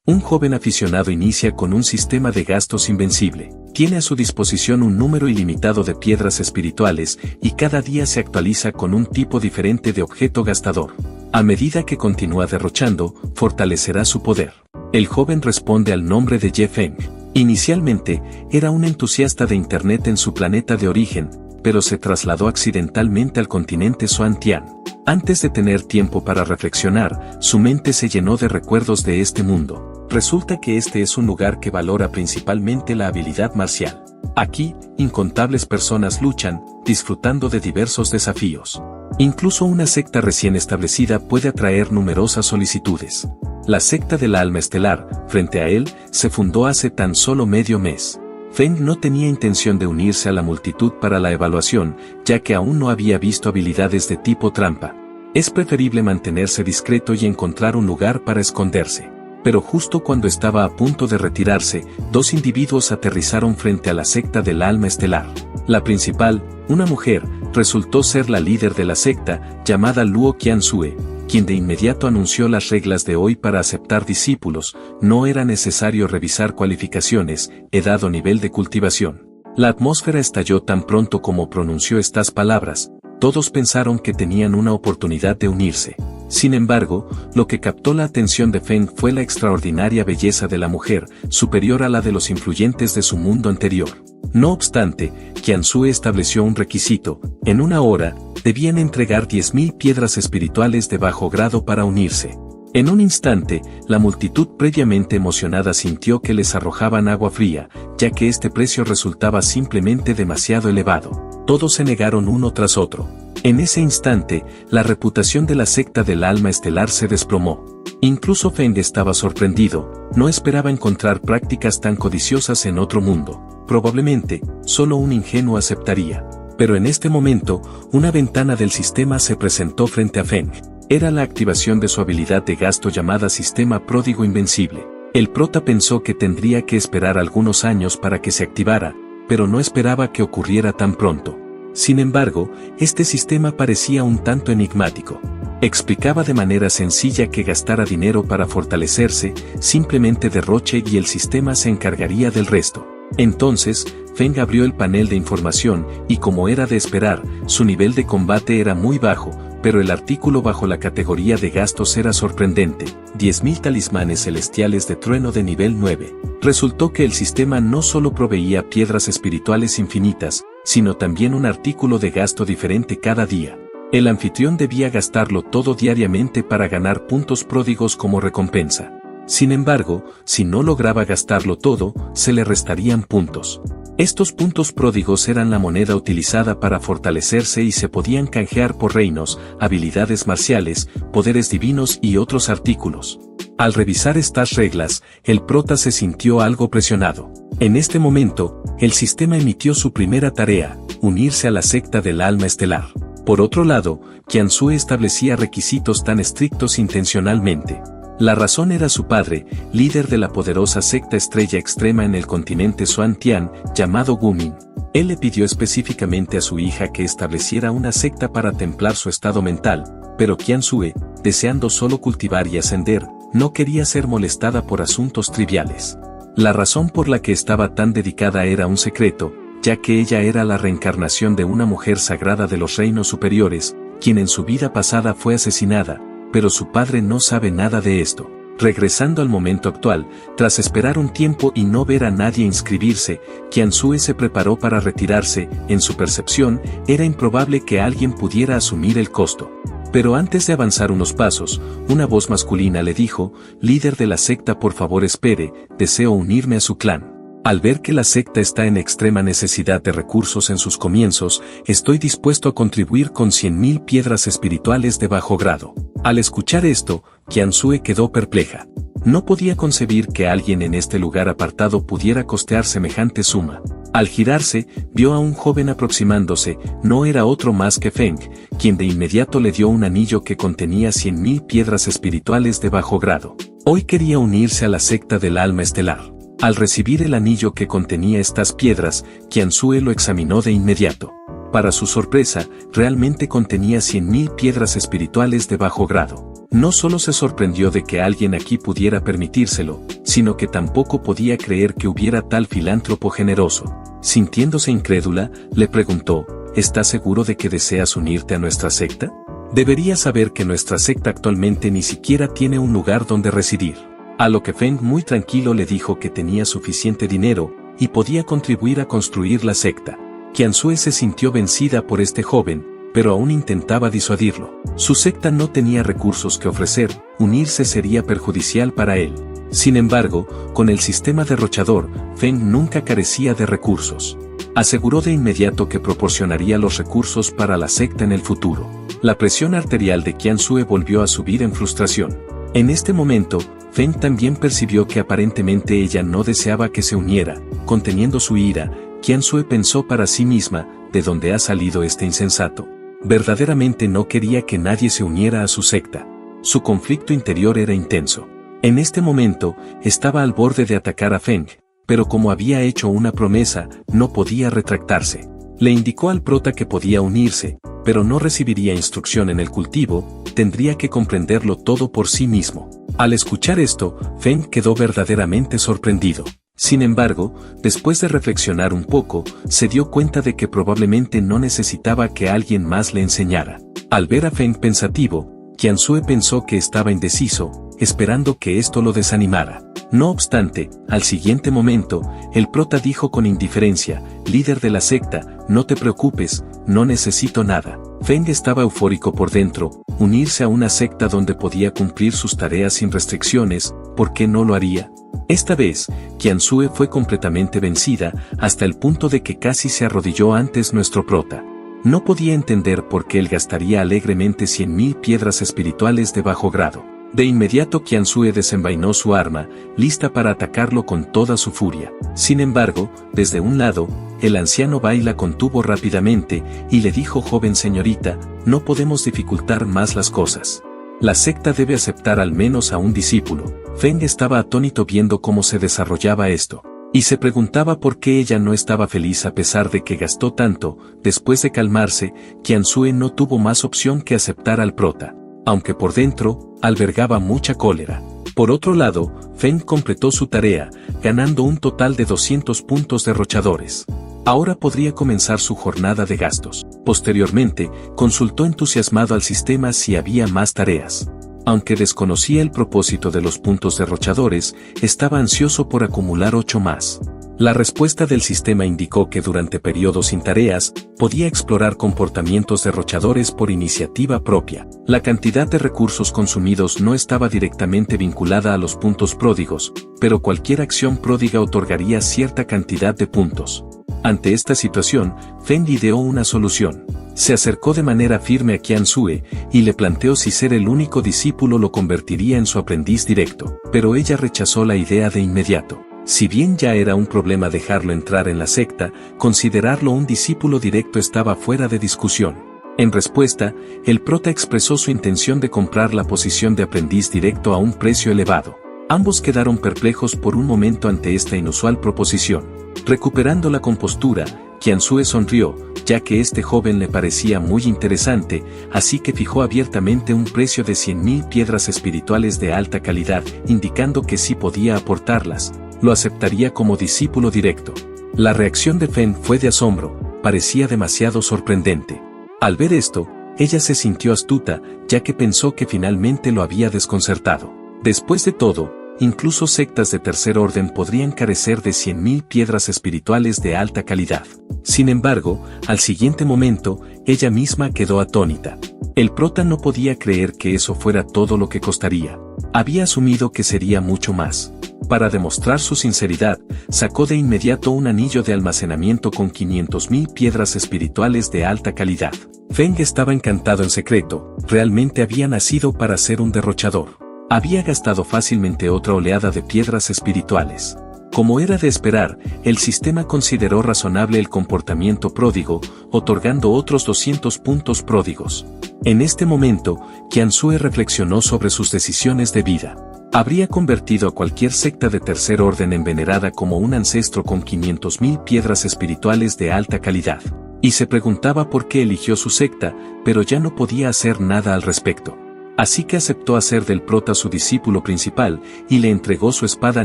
Un joven aficionado inicia con un sistema de gastos invencible. Tiene a su disposición un número ilimitado de piedras espirituales y cada día se actualiza con un tipo diferente de objeto gastador. A medida que continúa derrochando, fortalecerá su poder. El joven responde al nombre de Ye Feng. Inicialmente, era un entusiasta de Internet en su planeta de origen, pero se trasladó accidentalmente al continente Xuantian. Antes de tener tiempo para reflexionar, su mente se llenó de recuerdos de este mundo. Resulta que este es un lugar que valora principalmente la habilidad marcial. Aquí, incontables personas luchan, disfrutando de diversos desafíos. Incluso una secta recién establecida puede atraer numerosas solicitudes. La secta del alma estelar, frente a él, se fundó hace tan solo medio mes. Feng no tenía intención de unirse a la multitud para la evaluación, ya que aún no había visto habilidades de tipo trampa. Es preferible mantenerse discreto y encontrar un lugar para esconderse. Pero justo cuando estaba a punto de retirarse, dos individuos aterrizaron frente a la secta del alma estelar. La principal, una mujer, resultó ser la líder de la secta, llamada Luo Qianxue, quien de inmediato anunció las reglas de hoy para aceptar discípulos. No era necesario revisar cualificaciones, edad o nivel de cultivación. La atmósfera estalló tan pronto como pronunció estas palabras. Todos pensaron que tenían una oportunidad de unirse. Sin embargo, lo que captó la atención de Feng fue la extraordinaria belleza de la mujer, superior a la de los influyentes de su mundo anterior. No obstante, Qianxue estableció un requisito: en una hora, debían entregar 10.000 piedras espirituales de bajo grado para unirse. En un instante, la multitud previamente emocionada sintió que les arrojaban agua fría, ya que este precio resultaba simplemente demasiado elevado. Todos se negaron uno tras otro. En ese instante, la reputación de la secta del alma estelar se desplomó. Incluso Feng estaba sorprendido, no esperaba encontrar prácticas tan codiciosas en otro mundo. Probablemente, solo un ingenuo aceptaría. Pero en este momento, una ventana del sistema se presentó frente a Feng. Era la activación de su habilidad de gasto llamada Sistema Pródigo Invencible. El prota pensó que tendría que esperar algunos años para que se activara, pero no esperaba que ocurriera tan pronto. Sin embargo, este sistema parecía un tanto enigmático. Explicaba de manera sencilla que gastara dinero para fortalecerse, simplemente derroche y el sistema se encargaría del resto. Entonces, Feng abrió el panel de información y, como era de esperar, su nivel de combate era muy bajo, pero el artículo bajo la categoría de gastos era sorprendente: 10.000 talismanes celestiales de trueno de nivel 9. Resultó que el sistema no solo proveía piedras espirituales infinitas, sino también un artículo de gasto diferente cada día. El anfitrión debía gastarlo todo diariamente para ganar puntos pródigos como recompensa. Sin embargo, si no lograba gastarlo todo, se le restarían puntos. Estos puntos pródigos eran la moneda utilizada para fortalecerse y se podían canjear por reinos, habilidades marciales, poderes divinos y otros artículos. Al revisar estas reglas, el prota se sintió algo presionado. En este momento, el sistema emitió su primera tarea: unirse a la secta del alma estelar. Por otro lado, Qianxue establecía requisitos tan estrictos intencionalmente. La razón era su padre, líder de la poderosa secta estrella extrema en el continente Xuantian, llamado Gumin. Él le pidió específicamente a su hija que estableciera una secta para templar su estado mental, pero Qianxue, deseando solo cultivar y ascender, no quería ser molestada por asuntos triviales. La razón por la que estaba tan dedicada era un secreto, ya que ella era la reencarnación de una mujer sagrada de los reinos superiores, quien en su vida pasada fue asesinada, pero su padre no sabe nada de esto. Regresando al momento actual, tras esperar un tiempo y no ver a nadie inscribirse, Qianxue se preparó para retirarse. En su percepción, era improbable que alguien pudiera asumir el costo. Pero antes de avanzar unos pasos, una voz masculina le dijo: líder de la secta, por favor espere, deseo unirme a su clan. Al ver que la secta está en extrema necesidad de recursos en sus comienzos, estoy dispuesto a contribuir con 100.000 piedras espirituales de bajo grado. Al escuchar esto, Qianxue quedó perpleja. No podía concebir que alguien en este lugar apartado pudiera costear semejante suma. Al girarse, vio a un joven aproximándose. No era otro más que Feng, quien de inmediato le dio un anillo que contenía 100.000 piedras espirituales de bajo grado. Hoy quería unirse a la secta del alma estelar. Al recibir el anillo que contenía estas piedras, Qianxue lo examinó de inmediato. Para su sorpresa, realmente contenía 100.000 piedras espirituales de bajo grado. No solo se sorprendió de que alguien aquí pudiera permitírselo, sino que tampoco podía creer que hubiera tal filántropo generoso. Sintiéndose incrédula, le preguntó, ¿estás seguro de que deseas unirte a nuestra secta? Deberías saber que nuestra secta actualmente ni siquiera tiene un lugar donde residir. A lo que Feng muy tranquilo le dijo que tenía suficiente dinero y podía contribuir a construir la secta. Qianzue se sintió vencida por este joven, pero aún intentaba disuadirlo. Su secta no tenía recursos que ofrecer, unirse sería perjudicial para él. Sin embargo, con el sistema derrochador, Feng nunca carecía de recursos. Aseguró de inmediato que proporcionaría los recursos para la secta en el futuro. La presión arterial de Qianzue volvió a subir en frustración. En este momento, Feng también percibió que aparentemente ella no deseaba que se uniera. Conteniendo su ira, Qianzue pensó para sí misma, ¿de dónde ha salido este insensato? Verdaderamente no quería que nadie se uniera a su secta. Su conflicto interior era intenso. En este momento, estaba al borde de atacar a Feng, pero como había hecho una promesa, no podía retractarse. Le indicó al prota que podía unirse, pero no recibiría instrucción en el cultivo, tendría que comprenderlo todo por sí mismo. Al escuchar esto, Feng quedó verdaderamente sorprendido. Sin embargo, después de reflexionar un poco, se dio cuenta de que probablemente no necesitaba que alguien más le enseñara. Al ver a Feng pensativo, Qianzue pensó que estaba indeciso, esperando que esto lo desanimara. No obstante, al siguiente momento, el prota dijo con indiferencia, líder de la secta, no te preocupes, no necesito nada. Feng estaba eufórico por dentro, unirse a una secta donde podía cumplir sus tareas sin restricciones, ¿por qué no lo haría? Esta vez, Qianzue fue completamente vencida, hasta el punto de que casi se arrodilló antes nuestro prota. No podía entender por qué él gastaría alegremente 100.000 piedras espirituales de bajo grado. De inmediato Qianzue desenvainó su arma, lista para atacarlo con toda su furia. Sin embargo, desde un lado, el anciano Bai la contuvo rápidamente, y le dijo: joven señorita, no podemos dificultar más las cosas. La secta debe aceptar al menos a un discípulo. Feng estaba atónito viendo cómo se desarrollaba esto, y se preguntaba por qué ella no estaba feliz a pesar de que gastó tanto. Después de calmarse, Qianzue no tuvo más opción que aceptar al prota, aunque por dentro, albergaba mucha cólera. Por otro lado, Feng completó su tarea, ganando un total de 200 puntos derrochadores. Ahora podría comenzar su jornada de gastos. Posteriormente, consultó entusiasmado al sistema si había más tareas. Aunque desconocía el propósito de los puntos derrochadores, estaba ansioso por acumular 8 más. La respuesta del sistema indicó que durante periodos sin tareas, podía explorar comportamientos derrochadores por iniciativa propia. La cantidad de recursos consumidos no estaba directamente vinculada a los puntos pródigos, pero cualquier acción pródiga otorgaría cierta cantidad de puntos. Ante esta situación, Feng ideó una solución. Se acercó de manera firme a Qianzue y le planteó si ser el único discípulo lo convertiría en su aprendiz directo, pero ella rechazó la idea de inmediato. Si bien ya era un problema dejarlo entrar en la secta, considerarlo un discípulo directo estaba fuera de discusión. En respuesta, el prota expresó su intención de comprar la posición de aprendiz directo a un precio elevado. Ambos quedaron perplejos por un momento ante esta inusual proposición. Recuperando la compostura, Qianzue sonrió, ya que este joven le parecía muy interesante, así que fijó abiertamente un precio de 100.000 piedras espirituales de alta calidad, indicando que si podía aportarlas, lo aceptaría como discípulo directo. La reacción de Feng fue de asombro, parecía demasiado sorprendente. Al ver esto, ella se sintió astuta, ya que pensó que finalmente lo había desconcertado. Después de todo, incluso sectas de tercer orden podrían carecer de 100.000 piedras espirituales de alta calidad. Sin embargo, al siguiente momento, ella misma quedó atónita. El prota no podía creer que eso fuera todo lo que costaría. Había asumido que sería mucho más. Para demostrar su sinceridad, sacó de inmediato un anillo de almacenamiento con 500.000 piedras espirituales de alta calidad. Feng estaba encantado en secreto, realmente había nacido para ser un derrochador. Había gastado fácilmente otra oleada de piedras espirituales. Como era de esperar, el sistema consideró razonable el comportamiento pródigo, otorgando otros 200 puntos pródigos. En este momento, Qianzue reflexionó sobre sus decisiones de vida. Habría convertido a cualquier secta de tercer orden en venerada como un ancestro con 500.000 piedras espirituales de alta calidad. Y se preguntaba por qué eligió su secta, pero ya no podía hacer nada al respecto. Así que aceptó hacer del prota su discípulo principal y le entregó su espada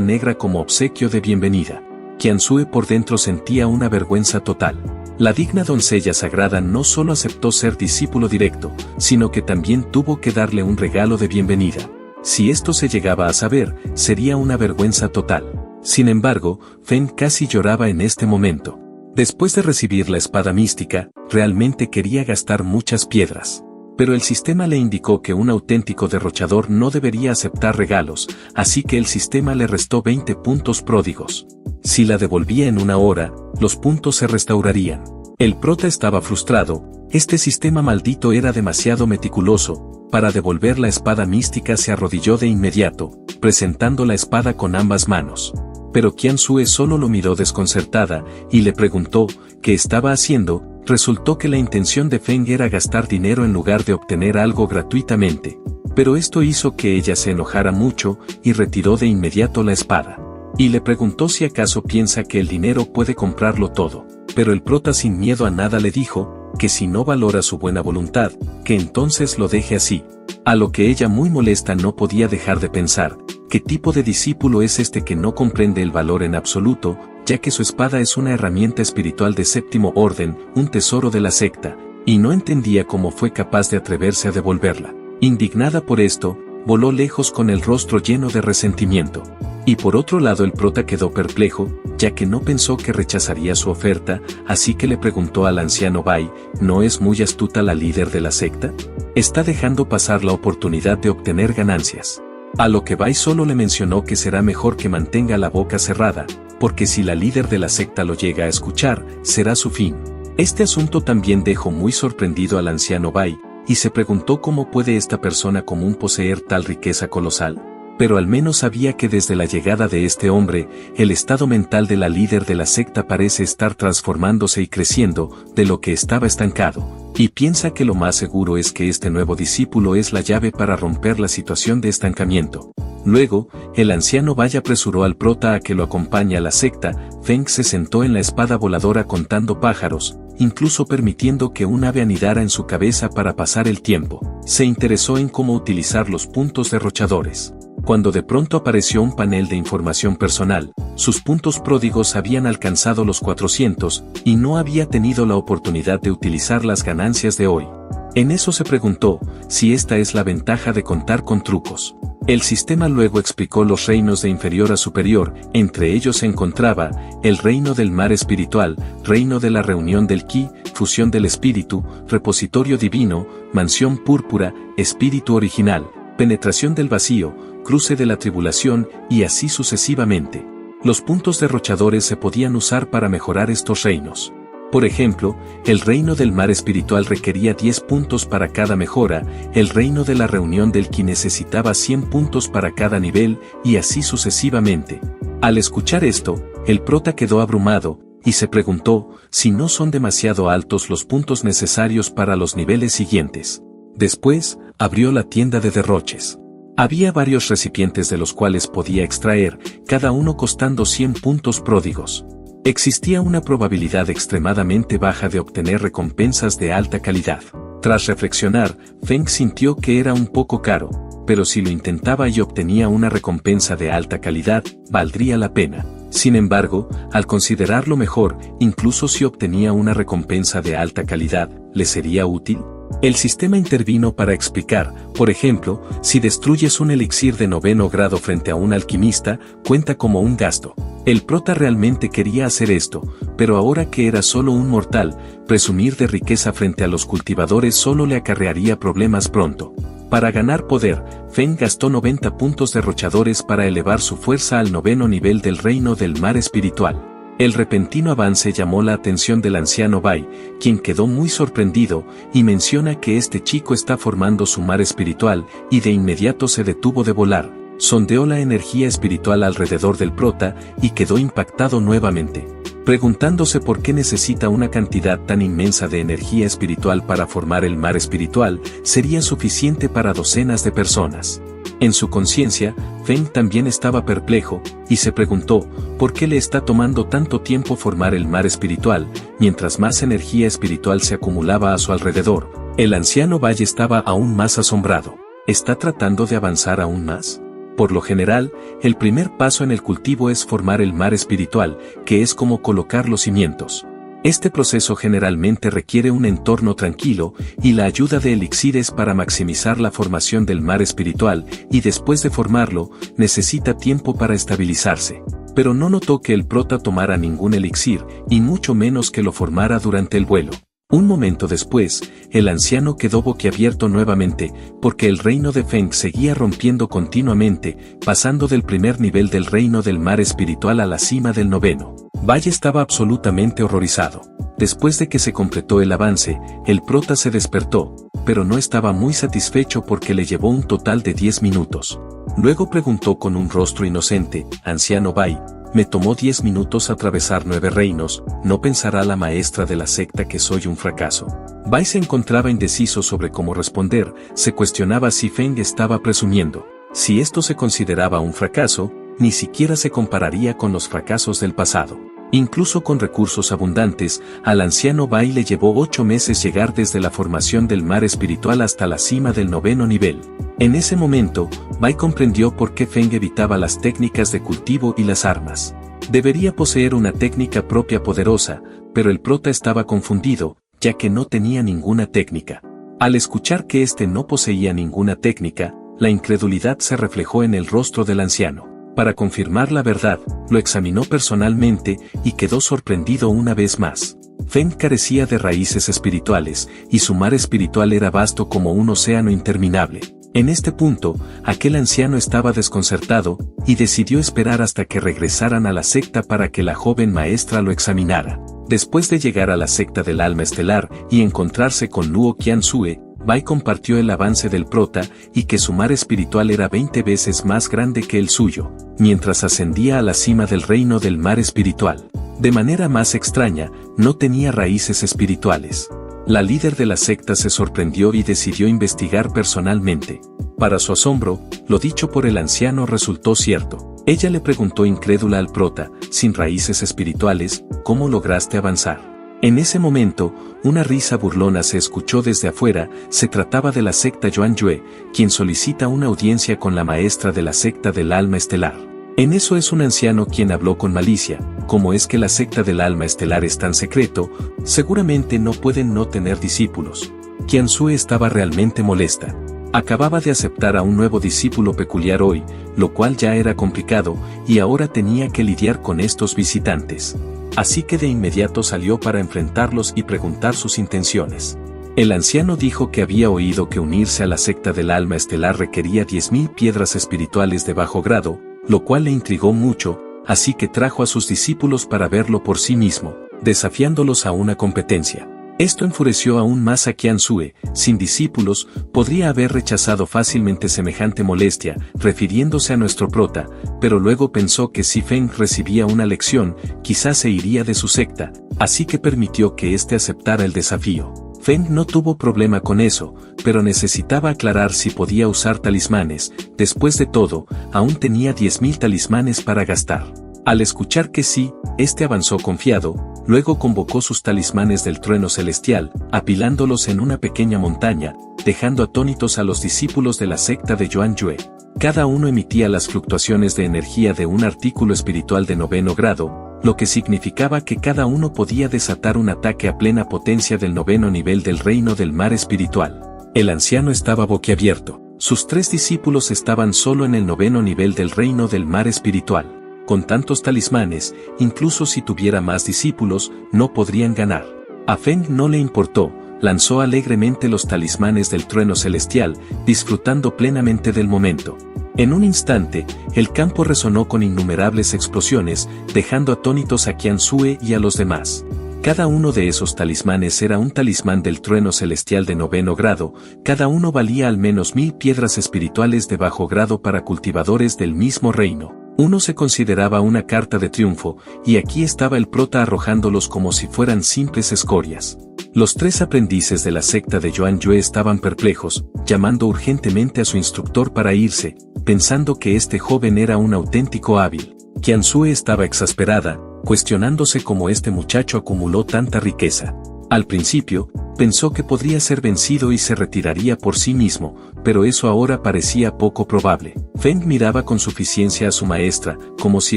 negra como obsequio de bienvenida. Qianzhue por dentro sentía una vergüenza total. La digna doncella sagrada no solo aceptó ser discípulo directo, sino que también tuvo que darle un regalo de bienvenida. Si esto se llegaba a saber, sería una vergüenza total. Sin embargo, Feng casi lloraba en este momento. Después de recibir la espada mística, realmente quería gastar muchas piedras. Pero el sistema le indicó que un auténtico derrochador no debería aceptar regalos, así que el sistema le restó 20 puntos pródigos. Si la devolvía en una hora, los puntos se restaurarían. El prota estaba frustrado, este sistema maldito era demasiado meticuloso. Para devolver la espada mística se arrodilló de inmediato, presentando la espada con ambas manos. Pero Qianzhue solo lo miró desconcertada, y le preguntó, ¿qué estaba haciendo? Resultó que la intención de Feng era gastar dinero en lugar de obtener algo gratuitamente. Pero esto hizo que ella se enojara mucho, y retiró de inmediato la espada. Y le preguntó si acaso piensa que el dinero puede comprarlo todo. Pero el prota sin miedo a nada le dijo, que si no valora su buena voluntad, que entonces lo deje así. A lo que ella muy molesta no podía dejar de pensar, ¿qué tipo de discípulo es este que no comprende el valor en absoluto, ya que su espada es una herramienta espiritual de séptimo orden, un tesoro de la secta, y no entendía cómo fue capaz de atreverse a devolverla? Indignada por esto, voló lejos con el rostro lleno de resentimiento. Y por otro lado el prota quedó perplejo, ya que no pensó que rechazaría su oferta, así que le preguntó al anciano Bai, ¿no es muy astuta la líder de la secta? Está dejando pasar la oportunidad de obtener ganancias. A lo que Bai solo le mencionó que será mejor que mantenga la boca cerrada, porque si la líder de la secta lo llega a escuchar, será su fin. Este asunto también dejó muy sorprendido al anciano Bai, y se preguntó cómo puede esta persona común poseer tal riqueza colosal. Pero al menos sabía que desde la llegada de este hombre, el estado mental de la líder de la secta parece estar transformándose y creciendo, de lo que estaba estancado, y piensa que lo más seguro es que este nuevo discípulo es la llave para romper la situación de estancamiento. Luego, el anciano Bai apresuró al prota a que lo acompañe a la secta. Feng se sentó en la espada voladora contando pájaros, incluso permitiendo que un ave anidara en su cabeza para pasar el tiempo. Se interesó en cómo utilizar los puntos derrochadores. Cuando de pronto apareció un panel de información personal, sus puntos pródigos habían alcanzado los 400, y no había tenido la oportunidad de utilizar las ganancias de hoy. En eso se preguntó, si esta es la ventaja de contar con trucos. El sistema luego explicó los reinos de inferior a superior, entre ellos se encontraba, el reino del mar espiritual, reino de la reunión del Qi, fusión del espíritu, repositorio divino, mansión púrpura, espíritu original, penetración del vacío, cruce de la tribulación, y así sucesivamente. Los puntos derrochadores se podían usar para mejorar estos reinos. Por ejemplo, el reino del mar espiritual requería 10 puntos para cada mejora, el reino de la reunión del Qi necesitaba 100 puntos para cada nivel, y así sucesivamente. Al escuchar esto, el prota quedó abrumado, y se preguntó, si no son demasiado altos los puntos necesarios para los niveles siguientes. Después, abrió la tienda de derroches. Había varios recipientes de los cuales podía extraer, cada uno costando 100 puntos pródigos. Existía una probabilidad extremadamente baja de obtener recompensas de alta calidad. Tras reflexionar, Feng sintió que era un poco caro, pero si lo intentaba y obtenía una recompensa de alta calidad, valdría la pena. Sin embargo, al considerarlo mejor, incluso si obtenía una recompensa de alta calidad, ¿le sería útil? El sistema intervino para explicar, por ejemplo, si destruyes un elixir de 9º grado frente a un alquimista, cuenta como un gasto. El prota realmente quería hacer esto, pero ahora que era solo un mortal, presumir de riqueza frente a los cultivadores solo le acarrearía problemas pronto. Para ganar poder, Feng gastó 90 puntos derrochadores para elevar su fuerza al 9º nivel del reino del mar espiritual. El repentino avance llamó la atención del anciano Bai, quien quedó muy sorprendido, y menciona que este chico está formando su mar espiritual, y de inmediato se detuvo de volar, sondeó la energía espiritual alrededor del prota, y quedó impactado nuevamente, preguntándose por qué necesita una cantidad tan inmensa de energía espiritual para formar el mar espiritual, sería suficiente para docenas de personas. En su conciencia, Feng también estaba perplejo, y se preguntó, ¿por qué le está tomando tanto tiempo formar el mar espiritual? Mientras más energía espiritual se acumulaba a su alrededor, el anciano Bai estaba aún más asombrado. ¿Está tratando de avanzar aún más? Por lo general, el primer paso en el cultivo es formar el mar espiritual, que es como colocar los cimientos. Este proceso generalmente requiere un entorno tranquilo, y la ayuda de elixires para maximizar la formación del mar espiritual, y después de formarlo, necesita tiempo para estabilizarse. Pero no notó que el prota tomara ningún elixir, y mucho menos que lo formara durante el vuelo. Un momento después, el anciano quedó boquiabierto nuevamente, porque el reino de Feng seguía rompiendo continuamente, pasando del primer nivel del reino del mar espiritual a la cima del 9º. Bai estaba absolutamente horrorizado. Después de que se completó el avance, el prota se despertó, pero no estaba muy satisfecho porque le llevó un total de 10 minutos. Luego preguntó con un rostro inocente: «Anciano Bai, me tomó 10 minutos atravesar 9 reinos, ¿no pensará la maestra de la secta que soy un fracaso?» Bai se encontraba indeciso sobre cómo responder, se cuestionaba si Feng estaba presumiendo. Si esto se consideraba un fracaso, ni siquiera se compararía con los fracasos del pasado. Incluso con recursos abundantes, al anciano Bai le llevó 8 meses llegar desde la formación del mar espiritual hasta la cima del 9º nivel. En ese momento, Bai comprendió por qué Feng evitaba las técnicas de cultivo y las armas. Debería poseer una técnica propia poderosa, pero el prota estaba confundido, ya que no tenía ninguna técnica. Al escuchar que éste no poseía ninguna técnica, la incredulidad se reflejó en el rostro del anciano. Para confirmar la verdad, lo examinó personalmente y quedó sorprendido una vez más. Feng carecía de raíces espirituales, y su mar espiritual era vasto como un océano interminable. En este punto, aquel anciano estaba desconcertado, y decidió esperar hasta que regresaran a la secta para que la joven maestra lo examinara. Después de llegar a la secta del alma estelar y encontrarse con Luo Qianzue, Bai compartió el avance del prota y que su mar espiritual era 20 veces más grande que el suyo, mientras ascendía a la cima del reino del mar espiritual. De manera más extraña, no tenía raíces espirituales. La líder de la secta se sorprendió y decidió investigar personalmente. Para su asombro, lo dicho por el anciano resultó cierto. Ella le preguntó incrédula al prota: «Sin raíces espirituales, ¿cómo lograste avanzar?». En ese momento, una risa burlona se escuchó desde afuera. Se trataba de la secta Yuanyue, quien solicita una audiencia con la maestra de la secta del alma estelar. En eso es un anciano quien habló con malicia: «¿Cómo es que la secta del alma estelar es tan secreto? Seguramente no pueden no tener discípulos». Qianzue estaba realmente molesta. Acababa de aceptar a un nuevo discípulo peculiar hoy, lo cual ya era complicado, y ahora tenía que lidiar con estos visitantes. Así que de inmediato salió para enfrentarlos y preguntar sus intenciones. El anciano dijo que había oído que unirse a la secta del alma estelar requería 10.000 piedras espirituales de bajo grado, lo cual le intrigó mucho, así que trajo a sus discípulos para verlo por sí mismo, desafiándolos a una competencia. Esto enfureció aún más a Qianzue. Sin discípulos, podría haber rechazado fácilmente semejante molestia, refiriéndose a nuestro prota, pero luego pensó que si Feng recibía una lección, quizás se iría de su secta, así que permitió que éste aceptara el desafío. Feng no tuvo problema con eso, pero necesitaba aclarar si podía usar talismanes. Después de todo, aún tenía 10.000 talismanes para gastar. Al escuchar que sí, este avanzó confiado. Luego convocó sus talismanes del trueno celestial, apilándolos en una pequeña montaña, dejando atónitos a los discípulos de la secta de Yuanyue. Cada uno emitía las fluctuaciones de energía de un artículo espiritual de 9º grado, lo que significaba que cada uno podía desatar un ataque a plena potencia del 9º nivel del reino del mar espiritual. El anciano estaba boquiabierto. Sus 3 discípulos estaban solo en el 9º nivel del reino del mar espiritual. Con tantos talismanes, incluso si tuviera más discípulos, no podrían ganar. A Feng no le importó, lanzó alegremente los talismanes del trueno celestial, disfrutando plenamente del momento. En un instante, el campo resonó con innumerables explosiones, dejando atónitos a Qianzue y a los demás. Cada uno de esos talismanes era un talismán del trueno celestial de 9º grado, cada uno valía al menos 1000 piedras espirituales de bajo grado para cultivadores del mismo reino. Uno se consideraba una carta de triunfo, y aquí estaba el prota arrojándolos como si fueran simples escorias. Los 3 aprendices de la secta de Yuanyue estaban perplejos, llamando urgentemente a su instructor para irse, pensando que este joven era un auténtico hábil. Qianzue estaba exasperada, cuestionándose cómo este muchacho acumuló tanta riqueza. Al principio, Pensó que podría ser vencido y se retiraría por sí mismo, pero eso ahora parecía poco probable. Feng miraba con suficiencia a su maestra, como si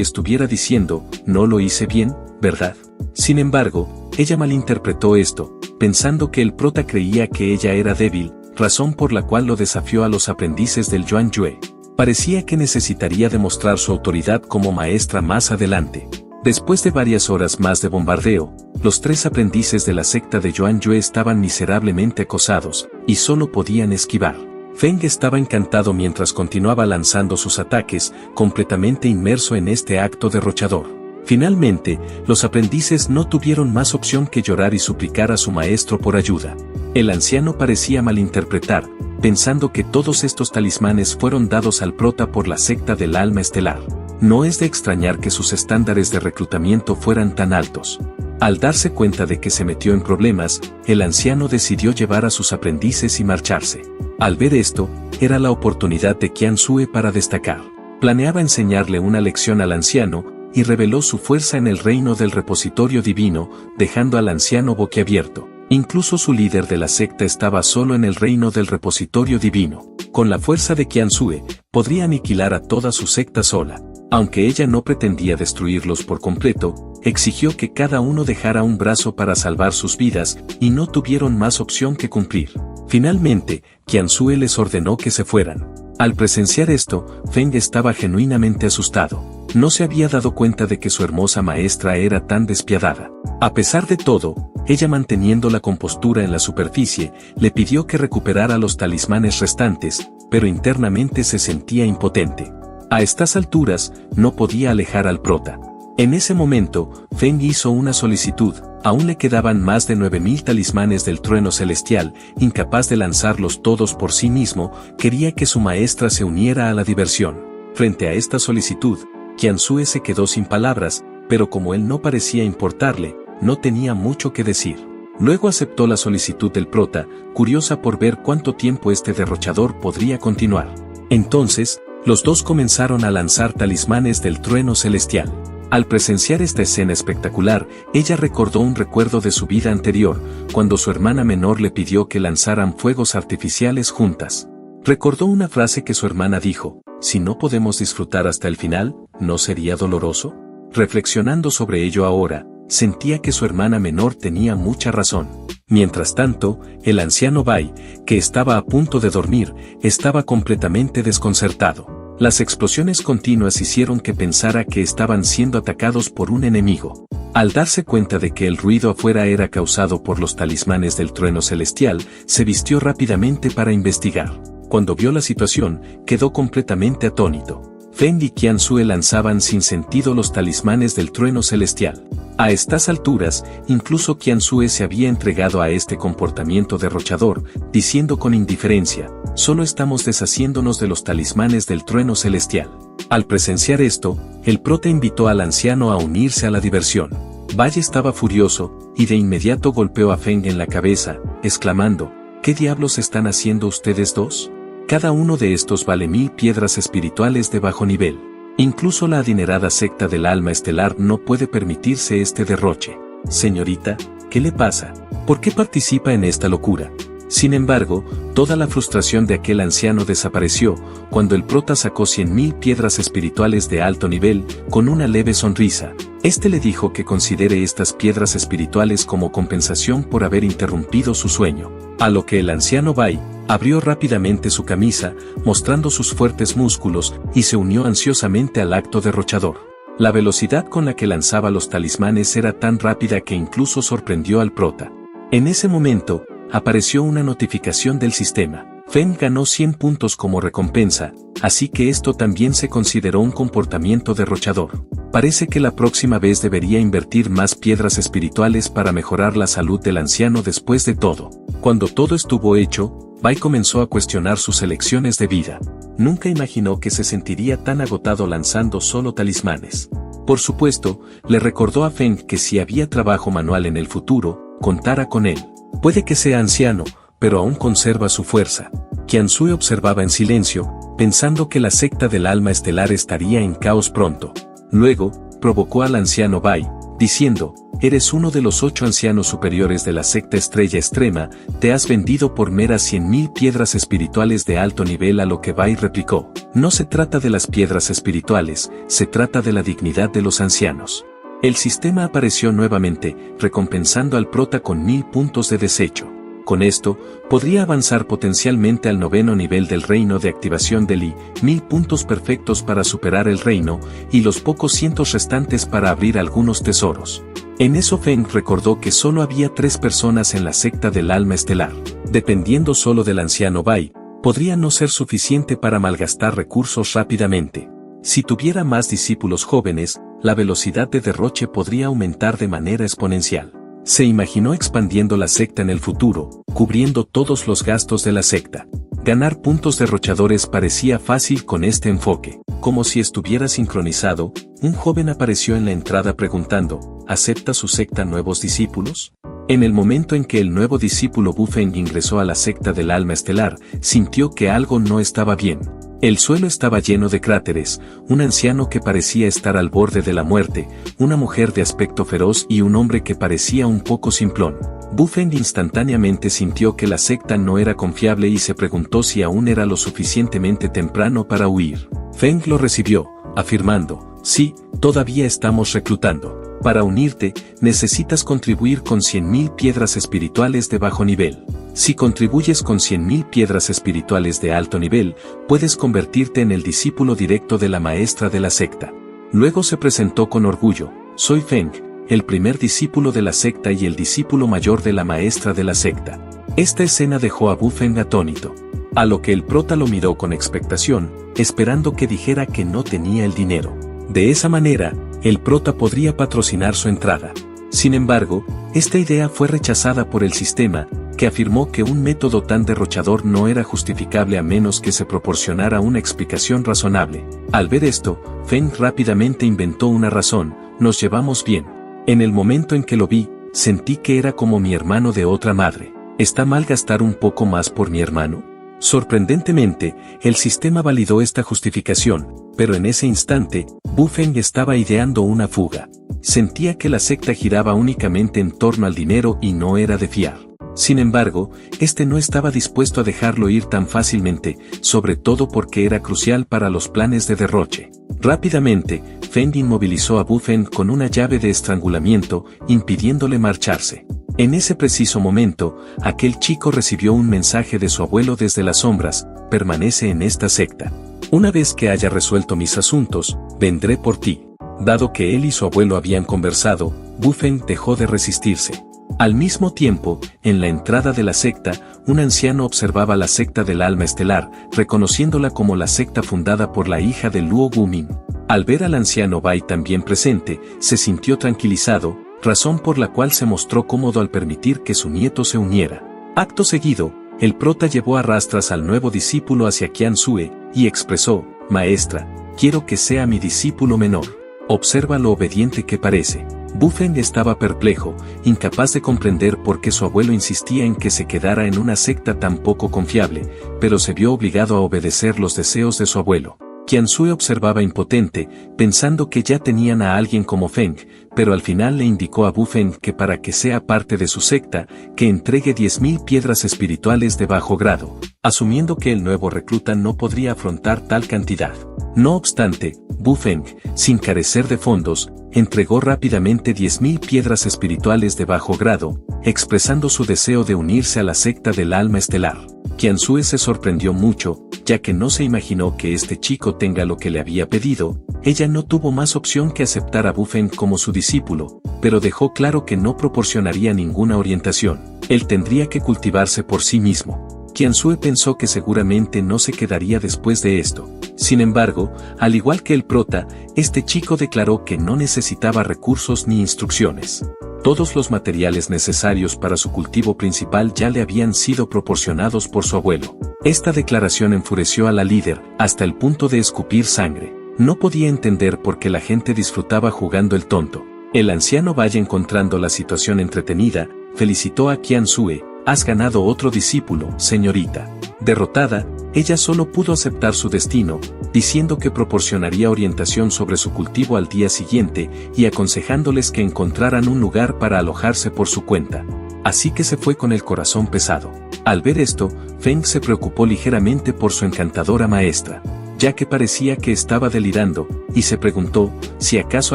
estuviera diciendo, no lo hice bien, ¿verdad? Sin embargo, ella malinterpretó esto, pensando que el prota creía que ella era débil, razón por la cual lo desafió a los aprendices del Yuan Yue. Parecía que necesitaría demostrar su autoridad como maestra más adelante. Después de varias horas más de bombardeo, los 3 aprendices de la secta de Yuan Yue estaban miserablemente acosados, y solo podían esquivar. Feng estaba encantado mientras continuaba lanzando sus ataques, completamente inmerso en este acto derrochador. Finalmente, los aprendices no tuvieron más opción que llorar y suplicar a su maestro por ayuda. El anciano parecía malinterpretar, pensando que todos estos talismanes fueron dados al prota por la secta del alma estelar. No es de extrañar que sus estándares de reclutamiento fueran tan altos. Al darse cuenta de que se metió en problemas, el anciano decidió llevar a sus aprendices y marcharse. Al ver esto, era la oportunidad de Qian Sue para destacar. Planeaba enseñarle una lección al anciano, y reveló su fuerza en el reino del repositorio divino, dejando al anciano boquiabierto. Incluso su líder de la secta estaba solo en el reino del repositorio divino. Con la fuerza de Qian Sue, podría aniquilar a toda su secta sola. Aunque ella no pretendía destruirlos por completo, exigió que cada uno dejara un brazo para salvar sus vidas, y no tuvieron más opción que cumplir. Finalmente, Qian Sue les ordenó que se fueran. Al presenciar esto, Feng estaba genuinamente asustado. No se había dado cuenta de que su hermosa maestra era tan despiadada. A pesar de todo, ella manteniendo la compostura en la superficie, le pidió que recuperara los talismanes restantes, pero internamente se sentía impotente. A estas alturas, no podía alejar al prota. En ese momento, Feng hizo una solicitud. Aún le quedaban más de 9000 talismanes del trueno celestial, incapaz de lanzarlos todos por sí mismo, quería que su maestra se uniera a la diversión. Frente a esta solicitud, Qian Sue se quedó sin palabras, pero como él no parecía importarle, no tenía mucho que decir. Luego aceptó la solicitud del prota, curiosa por ver cuánto tiempo este derrochador podría continuar. Entonces, los dos comenzaron a lanzar talismanes del trueno celestial. Al presenciar esta escena espectacular, ella recordó un recuerdo de su vida anterior, cuando su hermana menor le pidió que lanzaran fuegos artificiales juntas. Recordó una frase que su hermana dijo, si no podemos disfrutar hasta el final, ¿no sería doloroso? Reflexionando sobre ello ahora, sentía que su hermana menor tenía mucha razón. Mientras tanto, el anciano Bai, que estaba a punto de dormir, estaba completamente desconcertado. Las explosiones continuas hicieron que pensara que estaban siendo atacados por un enemigo. Al darse cuenta de que el ruido afuera era causado por los talismanes del trueno celestial, se vistió rápidamente para investigar. Cuando vio la situación, quedó completamente atónito. Feng y Qian Sue lanzaban sin sentido los talismanes del trueno celestial. A estas alturas, incluso Qian Sue se había entregado a este comportamiento derrochador, diciendo con indiferencia, solo estamos deshaciéndonos de los talismanes del trueno celestial. Al presenciar esto, el prota invitó al anciano a unirse a la diversión. Bai estaba furioso, y de inmediato golpeó a Feng en la cabeza, exclamando, ¿qué diablos están haciendo ustedes dos? Cada uno de estos vale 1000 piedras espirituales de bajo nivel. Incluso la adinerada secta del alma estelar no puede permitirse este derroche. Señorita, ¿qué le pasa? ¿Por qué participa en esta locura? Sin embargo, toda la frustración de aquel anciano desapareció, cuando el prota sacó 100.000 piedras espirituales de alto nivel, con una leve sonrisa. Este le dijo que considere estas piedras espirituales como compensación por haber interrumpido su sueño. A lo que el anciano Bai abrió rápidamente su camisa, mostrando sus fuertes músculos, y se unió ansiosamente al acto derrochador. La velocidad con la que lanzaba los talismanes era tan rápida que incluso sorprendió al prota. En ese momento, apareció una notificación del sistema. Feng ganó 100 puntos como recompensa, así que esto también se consideró un comportamiento derrochador. Parece que la próxima vez debería invertir más piedras espirituales para mejorar la salud del anciano después de todo. Cuando todo estuvo hecho, Bai comenzó a cuestionar sus elecciones de vida. Nunca imaginó que se sentiría tan agotado lanzando solo talismanes. Por supuesto, le recordó a Feng que si había trabajo manual en el futuro, contara con él. Puede que sea anciano, pero aún conserva su fuerza. Qian Sue observaba en silencio, pensando que la secta del alma estelar estaría en caos pronto. Luego, provocó al anciano Bai, diciendo: eres uno de los 8 ancianos superiores de la secta Estrella Extrema, te has vendido por meras 100.000 piedras espirituales de alto nivel. A lo que Bai replicó: no se trata de las piedras espirituales, se trata de la dignidad de los ancianos. El sistema apareció nuevamente, recompensando al prota con 1000 puntos de desecho. Con esto, podría avanzar potencialmente al 9º nivel del reino de activación de Li, 1000 puntos perfectos para superar el reino, y los pocos cientos restantes para abrir algunos tesoros. En eso Feng recordó que solo había 3 personas en la secta del alma estelar. Dependiendo solo del anciano Bai, podría no ser suficiente para malgastar recursos rápidamente. Si tuviera más discípulos jóvenes, la velocidad de derroche podría aumentar de manera exponencial. Se imaginó expandiendo la secta en el futuro, cubriendo todos los gastos de la secta. Ganar puntos derrochadores parecía fácil con este enfoque. Como si estuviera sincronizado, un joven apareció en la entrada preguntando: ¿acepta su secta nuevos discípulos? En el momento en que el nuevo discípulo Bu Feng ingresó a la secta del alma estelar, sintió que algo no estaba bien. El suelo estaba lleno de cráteres, un anciano que parecía estar al borde de la muerte, una mujer de aspecto feroz y un hombre que parecía un poco simplón. Bu Feng instantáneamente sintió que la secta no era confiable y se preguntó si aún era lo suficientemente temprano para huir. Feng lo recibió, afirmando: sí, todavía estamos reclutando. Para unirte, necesitas contribuir con 100.000 piedras espirituales de bajo nivel. Si contribuyes con 100.000 piedras espirituales de alto nivel, puedes convertirte en el discípulo directo de la maestra de la secta. Luego se presentó con orgullo: soy Feng, el primer discípulo de la secta y el discípulo mayor de la maestra de la secta. Esta escena dejó a Bu Feng atónito. A lo que el prota lo miró con expectación, esperando que dijera que no tenía el dinero. De esa manera, el prota podría patrocinar su entrada. Sin embargo, esta idea fue rechazada por el sistema, que afirmó que un método tan derrochador no era justificable a menos que se proporcionara una explicación razonable. Al ver esto, Feng rápidamente inventó una razón: nos llevamos bien. En el momento en que lo vi, sentí que era como mi hermano de otra madre. ¿Está mal gastar un poco más por mi hermano? Sorprendentemente, el sistema validó esta justificación, pero en ese instante, Bu Feng estaba ideando una fuga. Sentía que la secta giraba únicamente en torno al dinero y no era de fiar. Sin embargo, este no estaba dispuesto a dejarlo ir tan fácilmente, sobre todo porque era crucial para los planes de derroche. Rápidamente, Feng inmovilizó a Bu Feng con una llave de estrangulamiento, impidiéndole marcharse. En ese preciso momento, aquel chico recibió un mensaje de su abuelo desde las sombras: permanece en esta secta. Una vez que haya resuelto mis asuntos, vendré por ti. Dado que él y su abuelo habían conversado, Bu Feng dejó de resistirse. Al mismo tiempo, en la entrada de la secta, un anciano observaba la secta del alma estelar, reconociéndola como la secta fundada por la hija de Luo Gumin. Al ver al anciano Bai también presente, se sintió tranquilizado, razón por la cual se mostró cómodo al permitir que su nieto se uniera. Acto seguido, el prota llevó a rastras al nuevo discípulo hacia Qian Sue, y expresó: maestra, quiero que sea mi discípulo menor. Observa lo obediente que parece. Bu Feng estaba perplejo, incapaz de comprender por qué su abuelo insistía en que se quedara en una secta tan poco confiable, pero se vio obligado a obedecer los deseos de su abuelo. Qian Sue observaba impotente, pensando que ya tenían a alguien como Feng, pero al final le indicó a Bu Feng que para que sea parte de su secta, que entregue 10.000 piedras espirituales de bajo grado, asumiendo que el nuevo recluta no podría afrontar tal cantidad. No obstante, Bu Feng, sin carecer de fondos, entregó rápidamente 10.000 piedras espirituales de bajo grado, expresando su deseo de unirse a la secta del alma estelar. Qian Sue se sorprendió mucho, ya que no se imaginó que este chico tenga lo que le había pedido. Ella no tuvo más opción que aceptar a Bu Feng como su discípulo, pero dejó claro que no proporcionaría ninguna orientación. Él tendría que cultivarse por sí mismo. Qian Sue pensó que seguramente no se quedaría después de esto. Sin embargo, al igual que el prota, este chico declaró que no necesitaba recursos ni instrucciones. Todos los materiales necesarios para su cultivo principal ya le habían sido proporcionados por su abuelo. Esta declaración enfureció a la líder, hasta el punto de escupir sangre. No podía entender por qué la gente disfrutaba jugando el tonto. El anciano Valle, encontrando la situación entretenida, felicitó a Qian Sue: has ganado otro discípulo, señorita. Derrotada, ella solo pudo aceptar su destino, diciendo que proporcionaría orientación sobre su cultivo al día siguiente y aconsejándoles que encontraran un lugar para alojarse por su cuenta. Así que se fue con el corazón pesado. Al ver esto, Feng se preocupó ligeramente por su encantadora maestra, ya que parecía que estaba delirando, y se preguntó si acaso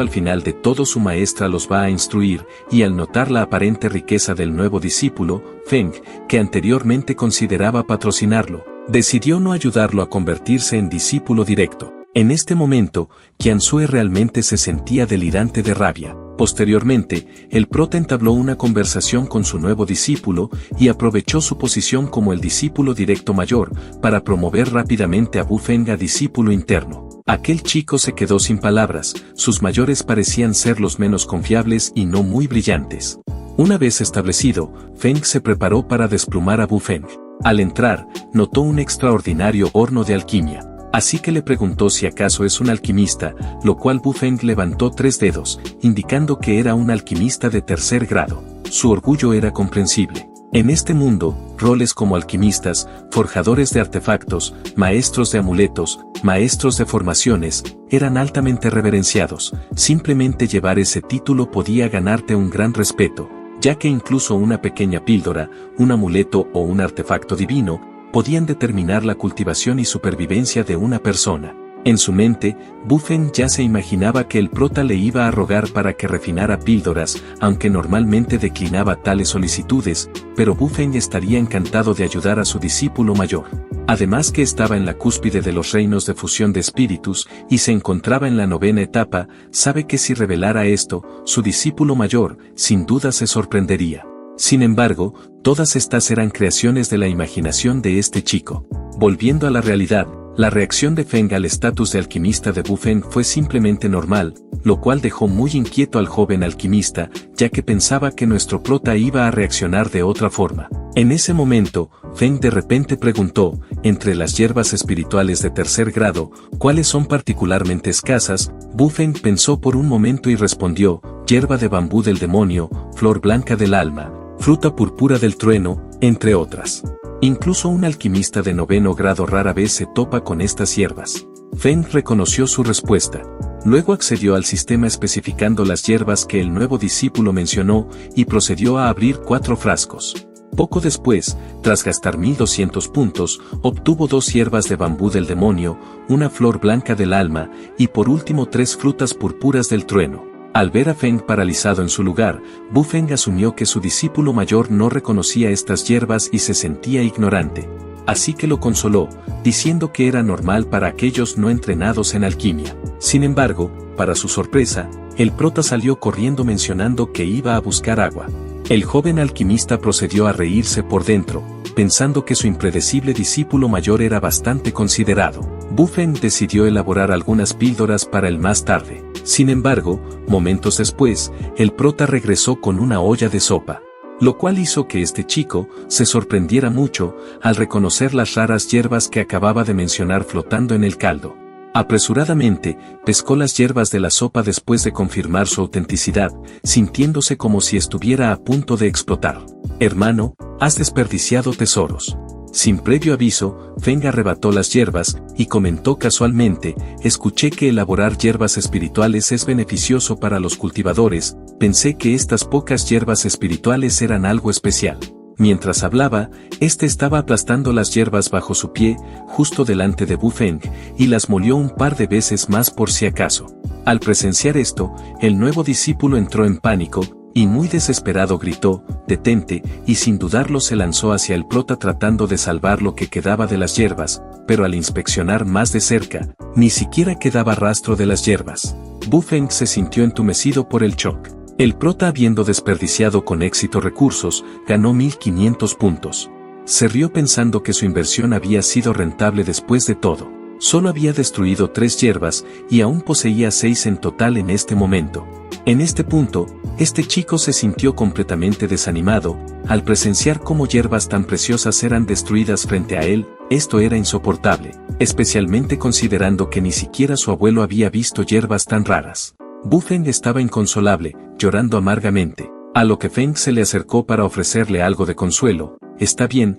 al final de todo su maestra los va a instruir, y al notar la aparente riqueza del nuevo discípulo, Feng, que anteriormente consideraba patrocinarlo, decidió no ayudarlo a convertirse en discípulo directo. En este momento, Qianzhue realmente se sentía delirante de rabia. Posteriormente, el prota entabló una conversación con su nuevo discípulo y aprovechó su posición como el discípulo directo mayor para promover rápidamente a Bu Feng a discípulo interno. Aquel chico se quedó sin palabras, sus mayores parecían ser los menos confiables y no muy brillantes. Una vez establecido, Feng se preparó para desplumar a Bu Feng. Al entrar, notó un extraordinario horno de alquimia. Así que le preguntó si acaso es un alquimista, lo cual Bu Feng levantó 3 dedos, indicando que era un alquimista de tercer grado. Su orgullo era comprensible. En este mundo, roles como alquimistas, forjadores de artefactos, maestros de amuletos, maestros de formaciones, eran altamente reverenciados. Simplemente llevar ese título podía ganarte un gran respeto, ya que incluso una pequeña píldora, un amuleto o un artefacto divino, podían determinar la cultivación y supervivencia de una persona. En su mente, Bu Feng ya se imaginaba que el prota le iba a rogar para que refinara píldoras, aunque normalmente declinaba tales solicitudes, pero Bu Feng estaría encantado de ayudar a su discípulo mayor. Además que estaba en la cúspide de los reinos de fusión de espíritus y se encontraba en la 9ª etapa, sabe que si revelara esto, su discípulo mayor, sin duda se sorprendería. Sin embargo, todas estas eran creaciones de la imaginación de este chico. Volviendo a la realidad, la reacción de Feng al estatus de alquimista de Bu Feng fue simplemente normal, lo cual dejó muy inquieto al joven alquimista, ya que pensaba que nuestro prota iba a reaccionar de otra forma. En ese momento, Feng de repente preguntó, entre las hierbas espirituales de tercer grado, ¿cuáles son particularmente escasas? Bu Feng pensó por un momento y respondió, hierba de bambú del demonio, flor blanca del alma, fruta púrpura del trueno, entre otras. Incluso un alquimista de 9º grado rara vez se topa con estas hierbas. Feng reconoció su respuesta. Luego accedió al sistema especificando las hierbas que el nuevo discípulo mencionó y procedió a abrir 4 frascos. Poco después, tras gastar 1200 puntos, obtuvo 2 hierbas de bambú del demonio, una flor blanca del alma y por último 3 frutas púrpuras del trueno. Al ver a Feng paralizado en su lugar, Bu Feng asumió que su discípulo mayor no reconocía estas hierbas y se sentía ignorante. Así que lo consoló, diciendo que era normal para aquellos no entrenados en alquimia. Sin embargo, para su sorpresa, el prota salió corriendo mencionando que iba a buscar agua. El joven alquimista procedió a reírse por dentro, pensando que su impredecible discípulo mayor era bastante considerado. Bu Feng decidió elaborar algunas píldoras para el más tarde. Sin embargo, momentos después, el prota regresó con una olla de sopa, lo cual hizo que este chico se sorprendiera mucho al reconocer las raras hierbas que acababa de mencionar flotando en el caldo. Apresuradamente, pescó las hierbas de la sopa después de confirmar su autenticidad, sintiéndose como si estuviera a punto de explotar. Hermano, has desperdiciado tesoros. Sin previo aviso, Feng arrebató las hierbas, y comentó casualmente, escuché que elaborar hierbas espirituales es beneficioso para los cultivadores, pensé que estas pocas hierbas espirituales eran algo especial. Mientras hablaba, este estaba aplastando las hierbas bajo su pie, justo delante de Bu Feng, y las molió un par de veces más por si acaso. Al presenciar esto, el nuevo discípulo entró en pánico, y muy desesperado gritó, «Detente», y sin dudarlo se lanzó hacia el prota tratando de salvar lo que quedaba de las hierbas, pero al inspeccionar más de cerca, ni siquiera quedaba rastro de las hierbas. Bu Feng se sintió entumecido por el shock. El prota, habiendo desperdiciado con éxito recursos, ganó 1500 puntos. Se rió pensando que su inversión había sido rentable después de todo. Solo había destruido 3 hierbas y aún poseía 6 en total en este momento. En este punto, este chico se sintió completamente desanimado, al presenciar cómo hierbas tan preciosas eran destruidas frente a él. Esto era insoportable, especialmente considerando que ni siquiera su abuelo había visto hierbas tan raras. Bu Feng estaba inconsolable, llorando amargamente, a lo que Feng se le acercó para ofrecerle algo de consuelo. Está bien,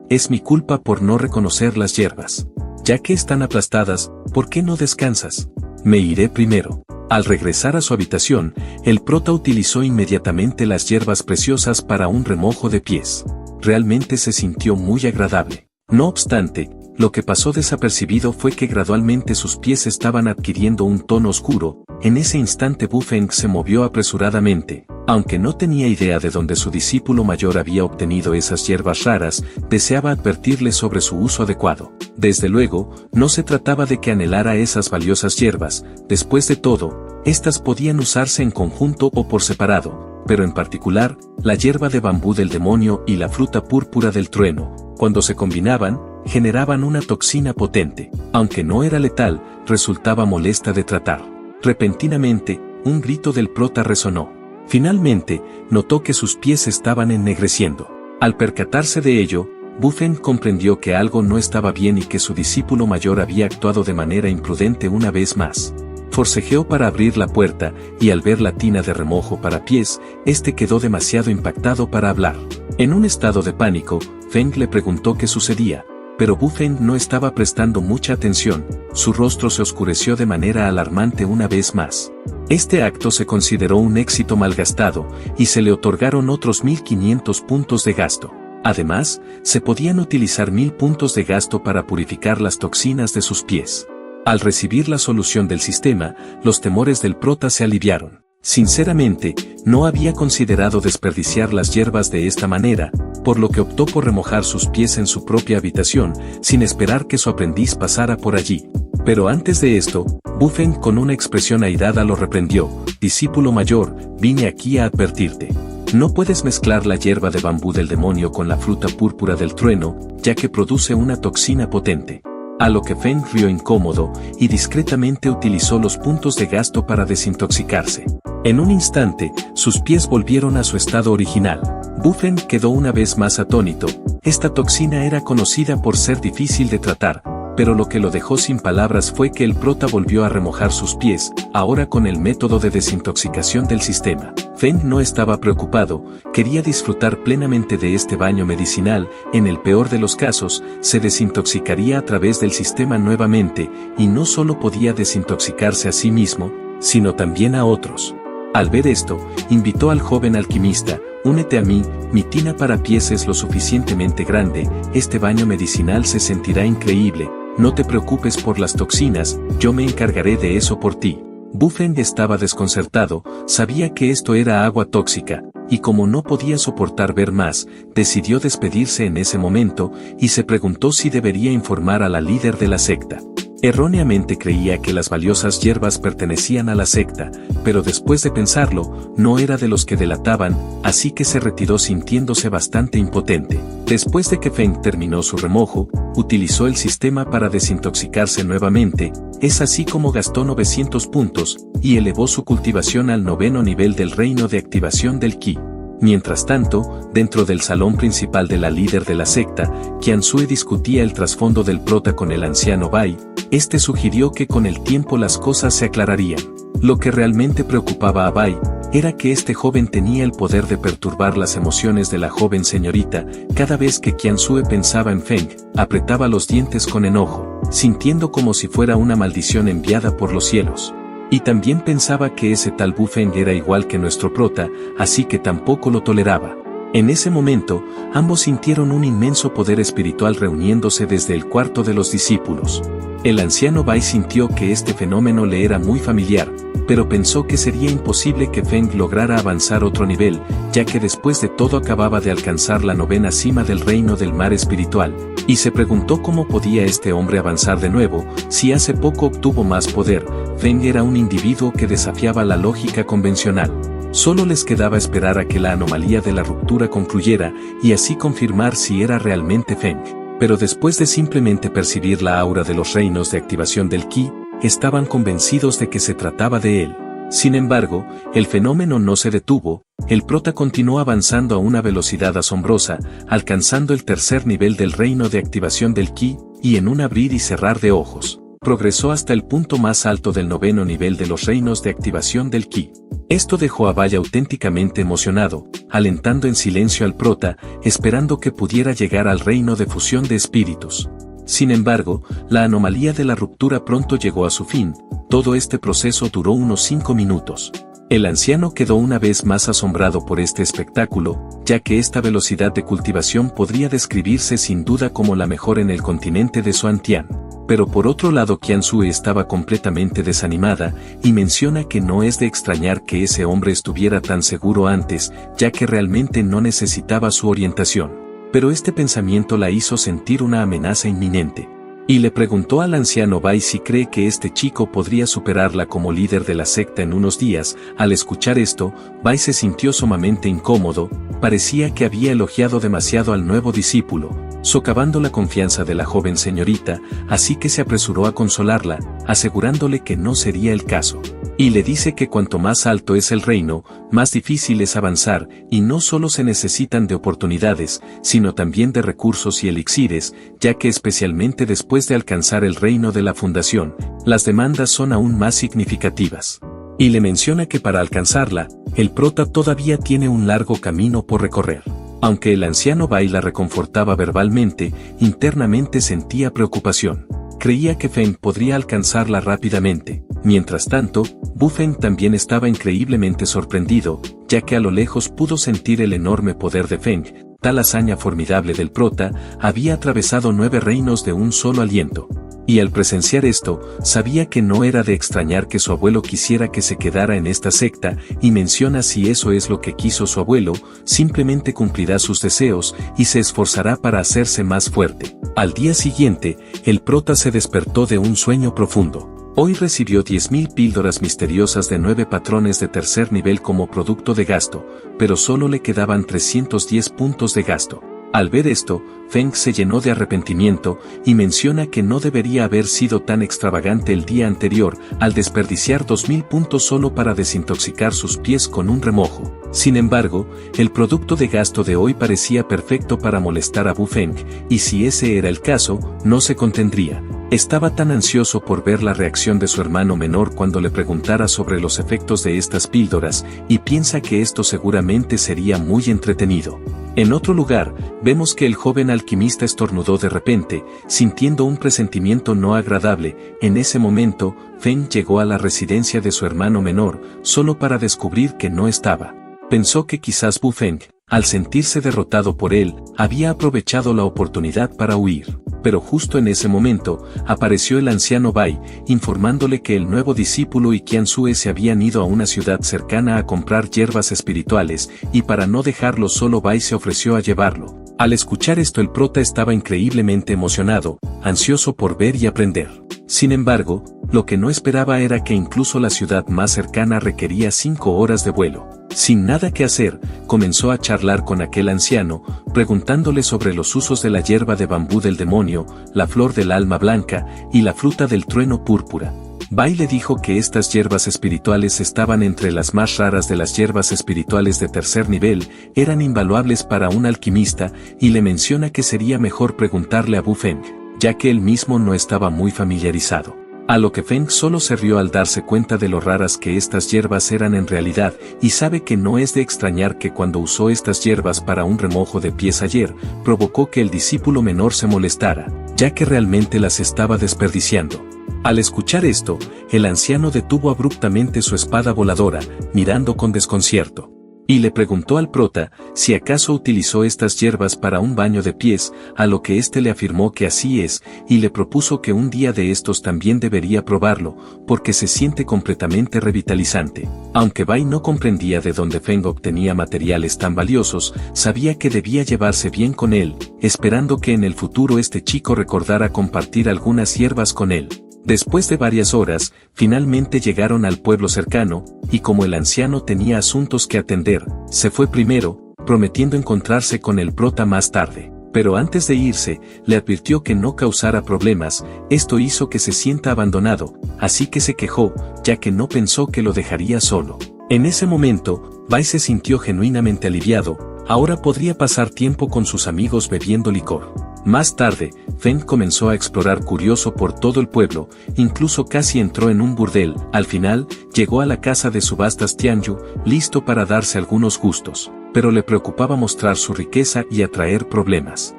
es mi culpa por no reconocer las hierbas. Ya que están aplastadas, ¿por qué no descansas? Me iré primero. Al regresar a su habitación, el prota utilizó inmediatamente las hierbas preciosas para un remojo de pies. Realmente se sintió muy agradable. No obstante, lo que pasó desapercibido fue que gradualmente sus pies estaban adquiriendo un tono oscuro. En ese instante Bufeng se movió apresuradamente. Aunque no tenía idea de dónde su discípulo mayor había obtenido esas hierbas raras, deseaba advertirle sobre su uso adecuado. Desde luego, no se trataba de que anhelara esas valiosas hierbas. Después de todo, estas podían usarse en conjunto o por separado, pero en particular, la hierba de bambú del demonio y la fruta púrpura del trueno, cuando se combinaban, generaban una toxina potente. Aunque no era letal, resultaba molesta de tratar. Repentinamente, un grito del prota resonó. Finalmente, notó que sus pies estaban ennegreciendo. Al percatarse de ello, Bufeng comprendió que algo no estaba bien y que su discípulo mayor había actuado de manera imprudente una vez más. Forcejeó para abrir la puerta, y al ver la tina de remojo para pies, este quedó demasiado impactado para hablar. En un estado de pánico, Feng le preguntó qué sucedía, pero Bufeng no estaba prestando mucha atención. Su rostro se oscureció de manera alarmante una vez más. Este acto se consideró un éxito malgastado, y se le otorgaron otros 1500 puntos de gasto. Además, se podían utilizar 1000 puntos de gasto para purificar las toxinas de sus pies. Al recibir la solución del sistema, los temores del prota se aliviaron. Sinceramente, no había considerado desperdiciar las hierbas de esta manera, por lo que optó por remojar sus pies en su propia habitación, sin esperar que su aprendiz pasara por allí. Pero antes de esto, Bufeng con una expresión airada lo reprendió. Discípulo mayor, vine aquí a advertirte. No puedes mezclar la hierba de bambú del demonio con la fruta púrpura del trueno, ya que produce una toxina potente. A lo que Feng rió incómodo, y discretamente utilizó los puntos de gasto para desintoxicarse. En un instante, sus pies volvieron a su estado original. Bufeng quedó una vez más atónito. Esta toxina era conocida por ser difícil de tratar, pero lo que lo dejó sin palabras fue que el prota volvió a remojar sus pies, ahora con el método de desintoxicación del sistema. Feng no estaba preocupado, quería disfrutar plenamente de este baño medicinal. En el peor de los casos, se desintoxicaría a través del sistema nuevamente, y no solo podía desintoxicarse a sí mismo, sino también a otros. Al ver esto, invitó al joven alquimista, únete a mí, mi tina para pies es lo suficientemente grande, este baño medicinal se sentirá increíble, no te preocupes por las toxinas, yo me encargaré de eso por ti. Bufeng estaba desconcertado, sabía que esto era agua tóxica, y como no podía soportar ver más, decidió despedirse en ese momento, y se preguntó si debería informar a la líder de la secta. Erróneamente creía que las valiosas hierbas pertenecían a la secta, pero después de pensarlo, no era de los que delataban, así que se retiró sintiéndose bastante impotente. Después de que Feng terminó su remojo, utilizó el sistema para desintoxicarse nuevamente, es así como gastó 900 puntos, y elevó su cultivación al 9º nivel del reino de activación del Qi. Mientras tanto, dentro del salón principal de la líder de la secta, Qiansue discutía el trasfondo del prota con el anciano Bai. Este sugirió que con el tiempo las cosas se aclararían. Lo que realmente preocupaba a Bai era que este joven tenía el poder de perturbar las emociones de la joven señorita. Cada vez que Qiansue pensaba en Feng, apretaba los dientes con enojo, sintiendo como si fuera una maldición enviada por los cielos. Y también pensaba que ese tal Bufeng era igual que nuestro prota, así que tampoco lo toleraba. En ese momento, ambos sintieron un inmenso poder espiritual reuniéndose desde el cuarto de los discípulos. El anciano Bai sintió que este fenómeno le era muy familiar, pero pensó que sería imposible que Feng lograra avanzar otro nivel, ya que después de todo acababa de alcanzar la 9ª cima del reino del mar espiritual, y se preguntó cómo podía este hombre avanzar de nuevo, si hace poco obtuvo más poder. Feng era un individuo que desafiaba la lógica convencional. Solo les quedaba esperar a que la anomalía de la ruptura concluyera, y así confirmar si era realmente Feng. Pero después de simplemente percibir la aura de los reinos de activación del Qi, estaban convencidos de que se trataba de él. Sin embargo, el fenómeno no se detuvo, el prota continuó avanzando a una velocidad asombrosa, alcanzando el 3er nivel del reino de activación del Qi, y en un abrir y cerrar de ojos, progresó hasta el punto más alto del 9º nivel de los reinos de activación del Qi. Esto dejó a Bai auténticamente emocionado, alentando en silencio al prota, esperando que pudiera llegar al reino de fusión de espíritus. Sin embargo, la anomalía de la ruptura pronto llegó a su fin. Todo este proceso duró unos 5 minutos. El anciano quedó una vez más asombrado por este espectáculo, ya que esta velocidad de cultivación podría describirse sin duda como la mejor en el continente de Xuantian. Pero por otro lado Qianzhou estaba completamente desanimada, y menciona que no es de extrañar que ese hombre estuviera tan seguro antes, ya que realmente no necesitaba su orientación. Pero este pensamiento la hizo sentir una amenaza inminente. Y le preguntó al anciano Bai si cree que este chico podría superarla como líder de la secta en unos días. Al escuchar esto, Bai se sintió sumamente incómodo, parecía que había elogiado demasiado al nuevo discípulo, socavando la confianza de la joven señorita, así que se apresuró a consolarla, asegurándole que no sería el caso. Y le dice que cuanto más alto es el reino, más difícil es avanzar, y no solo se necesitan de oportunidades, sino también de recursos y elixires, ya que especialmente después de alcanzar el reino de la fundación, las demandas son aún más significativas. Y le menciona que para alcanzarla, el prota todavía tiene un largo camino por recorrer. Aunque el anciano Bai la reconfortaba verbalmente, internamente sentía preocupación. Creía que Feng podría alcanzarla rápidamente. Mientras tanto, Bu Feng también estaba increíblemente sorprendido, ya que a lo lejos pudo sentir el enorme poder de Feng. Tal hazaña formidable del prota había atravesado 9 reinos de un solo aliento. Y al presenciar esto, sabía que no era de extrañar que su abuelo quisiera que se quedara en esta secta, y menciona si eso es lo que quiso su abuelo, simplemente cumplirá sus deseos y se esforzará para hacerse más fuerte. Al día siguiente, el prota se despertó de un sueño profundo. Hoy recibió 10.000 píldoras misteriosas de 9 patrones de tercer nivel como producto de gasto, pero solo le quedaban 310 puntos de gasto. Al ver esto, Feng se llenó de arrepentimiento y menciona que no debería haber sido tan extravagante el día anterior al desperdiciar 2.000 puntos solo para desintoxicar sus pies con un remojo. Sin embargo, el producto de gasto de hoy parecía perfecto para molestar a Bu Feng, y si ese era el caso, no se contendría. Estaba tan ansioso por ver la reacción de su hermano menor cuando le preguntara sobre los efectos de estas píldoras, y piensa que esto seguramente sería muy entretenido. En otro lugar, vemos que el joven alquimista estornudó de repente, sintiendo un presentimiento no agradable. En ese momento, Feng llegó a la residencia de su hermano menor, solo para descubrir que no estaba. Pensó que quizás Bu Feng, al sentirse derrotado por él, había aprovechado la oportunidad para huir. Pero justo en ese momento, apareció el anciano Bai, informándole que el nuevo discípulo y Qianzhou se habían ido a una ciudad cercana a comprar hierbas espirituales, y para no dejarlo solo Bai se ofreció a llevarlo. Al escuchar esto el prota estaba increíblemente emocionado, ansioso por ver y aprender. Sin embargo, lo que no esperaba era que incluso la ciudad más cercana requería 5 horas de vuelo. Sin nada que hacer, comenzó a charlar con aquel anciano, preguntándole sobre los usos de la hierba de bambú del demonio, la flor del alma blanca y la fruta del trueno púrpura. Bai le dijo que estas hierbas espirituales estaban entre las más raras de las hierbas espirituales de tercer nivel, eran invaluables para un alquimista, y le menciona que sería mejor preguntarle a Bu Feng, ya que él mismo no estaba muy familiarizado. A lo que Feng solo se rió al darse cuenta de lo raras que estas hierbas eran en realidad, y sabe que no es de extrañar que cuando usó estas hierbas para un remojo de pies ayer, provocó que el discípulo menor se molestara, ya que realmente las estaba desperdiciando. Al escuchar esto, el anciano detuvo abruptamente su espada voladora, mirando con desconcierto. Y le preguntó al prota si acaso utilizó estas hierbas para un baño de pies, a lo que éste le afirmó que así es, y le propuso que un día de estos también debería probarlo, porque se siente completamente revitalizante. Aunque Bai no comprendía de dónde Feng obtenía materiales tan valiosos, sabía que debía llevarse bien con él, esperando que en el futuro este chico recordara compartir algunas hierbas con él. Después de varias horas, finalmente llegaron al pueblo cercano, y como el anciano tenía asuntos que atender, se fue primero, prometiendo encontrarse con el prota más tarde. Pero antes de irse, le advirtió que no causara problemas, esto hizo que se sienta abandonado, así que se quejó, ya que no pensó que lo dejaría solo. En ese momento, Bai se sintió genuinamente aliviado, ahora podría pasar tiempo con sus amigos bebiendo licor. Más tarde, Feng comenzó a explorar curioso por todo el pueblo, incluso casi entró en un burdel. Al final, llegó a la casa de subastas Tianyu, listo para darse algunos gustos, pero le preocupaba mostrar su riqueza y atraer problemas.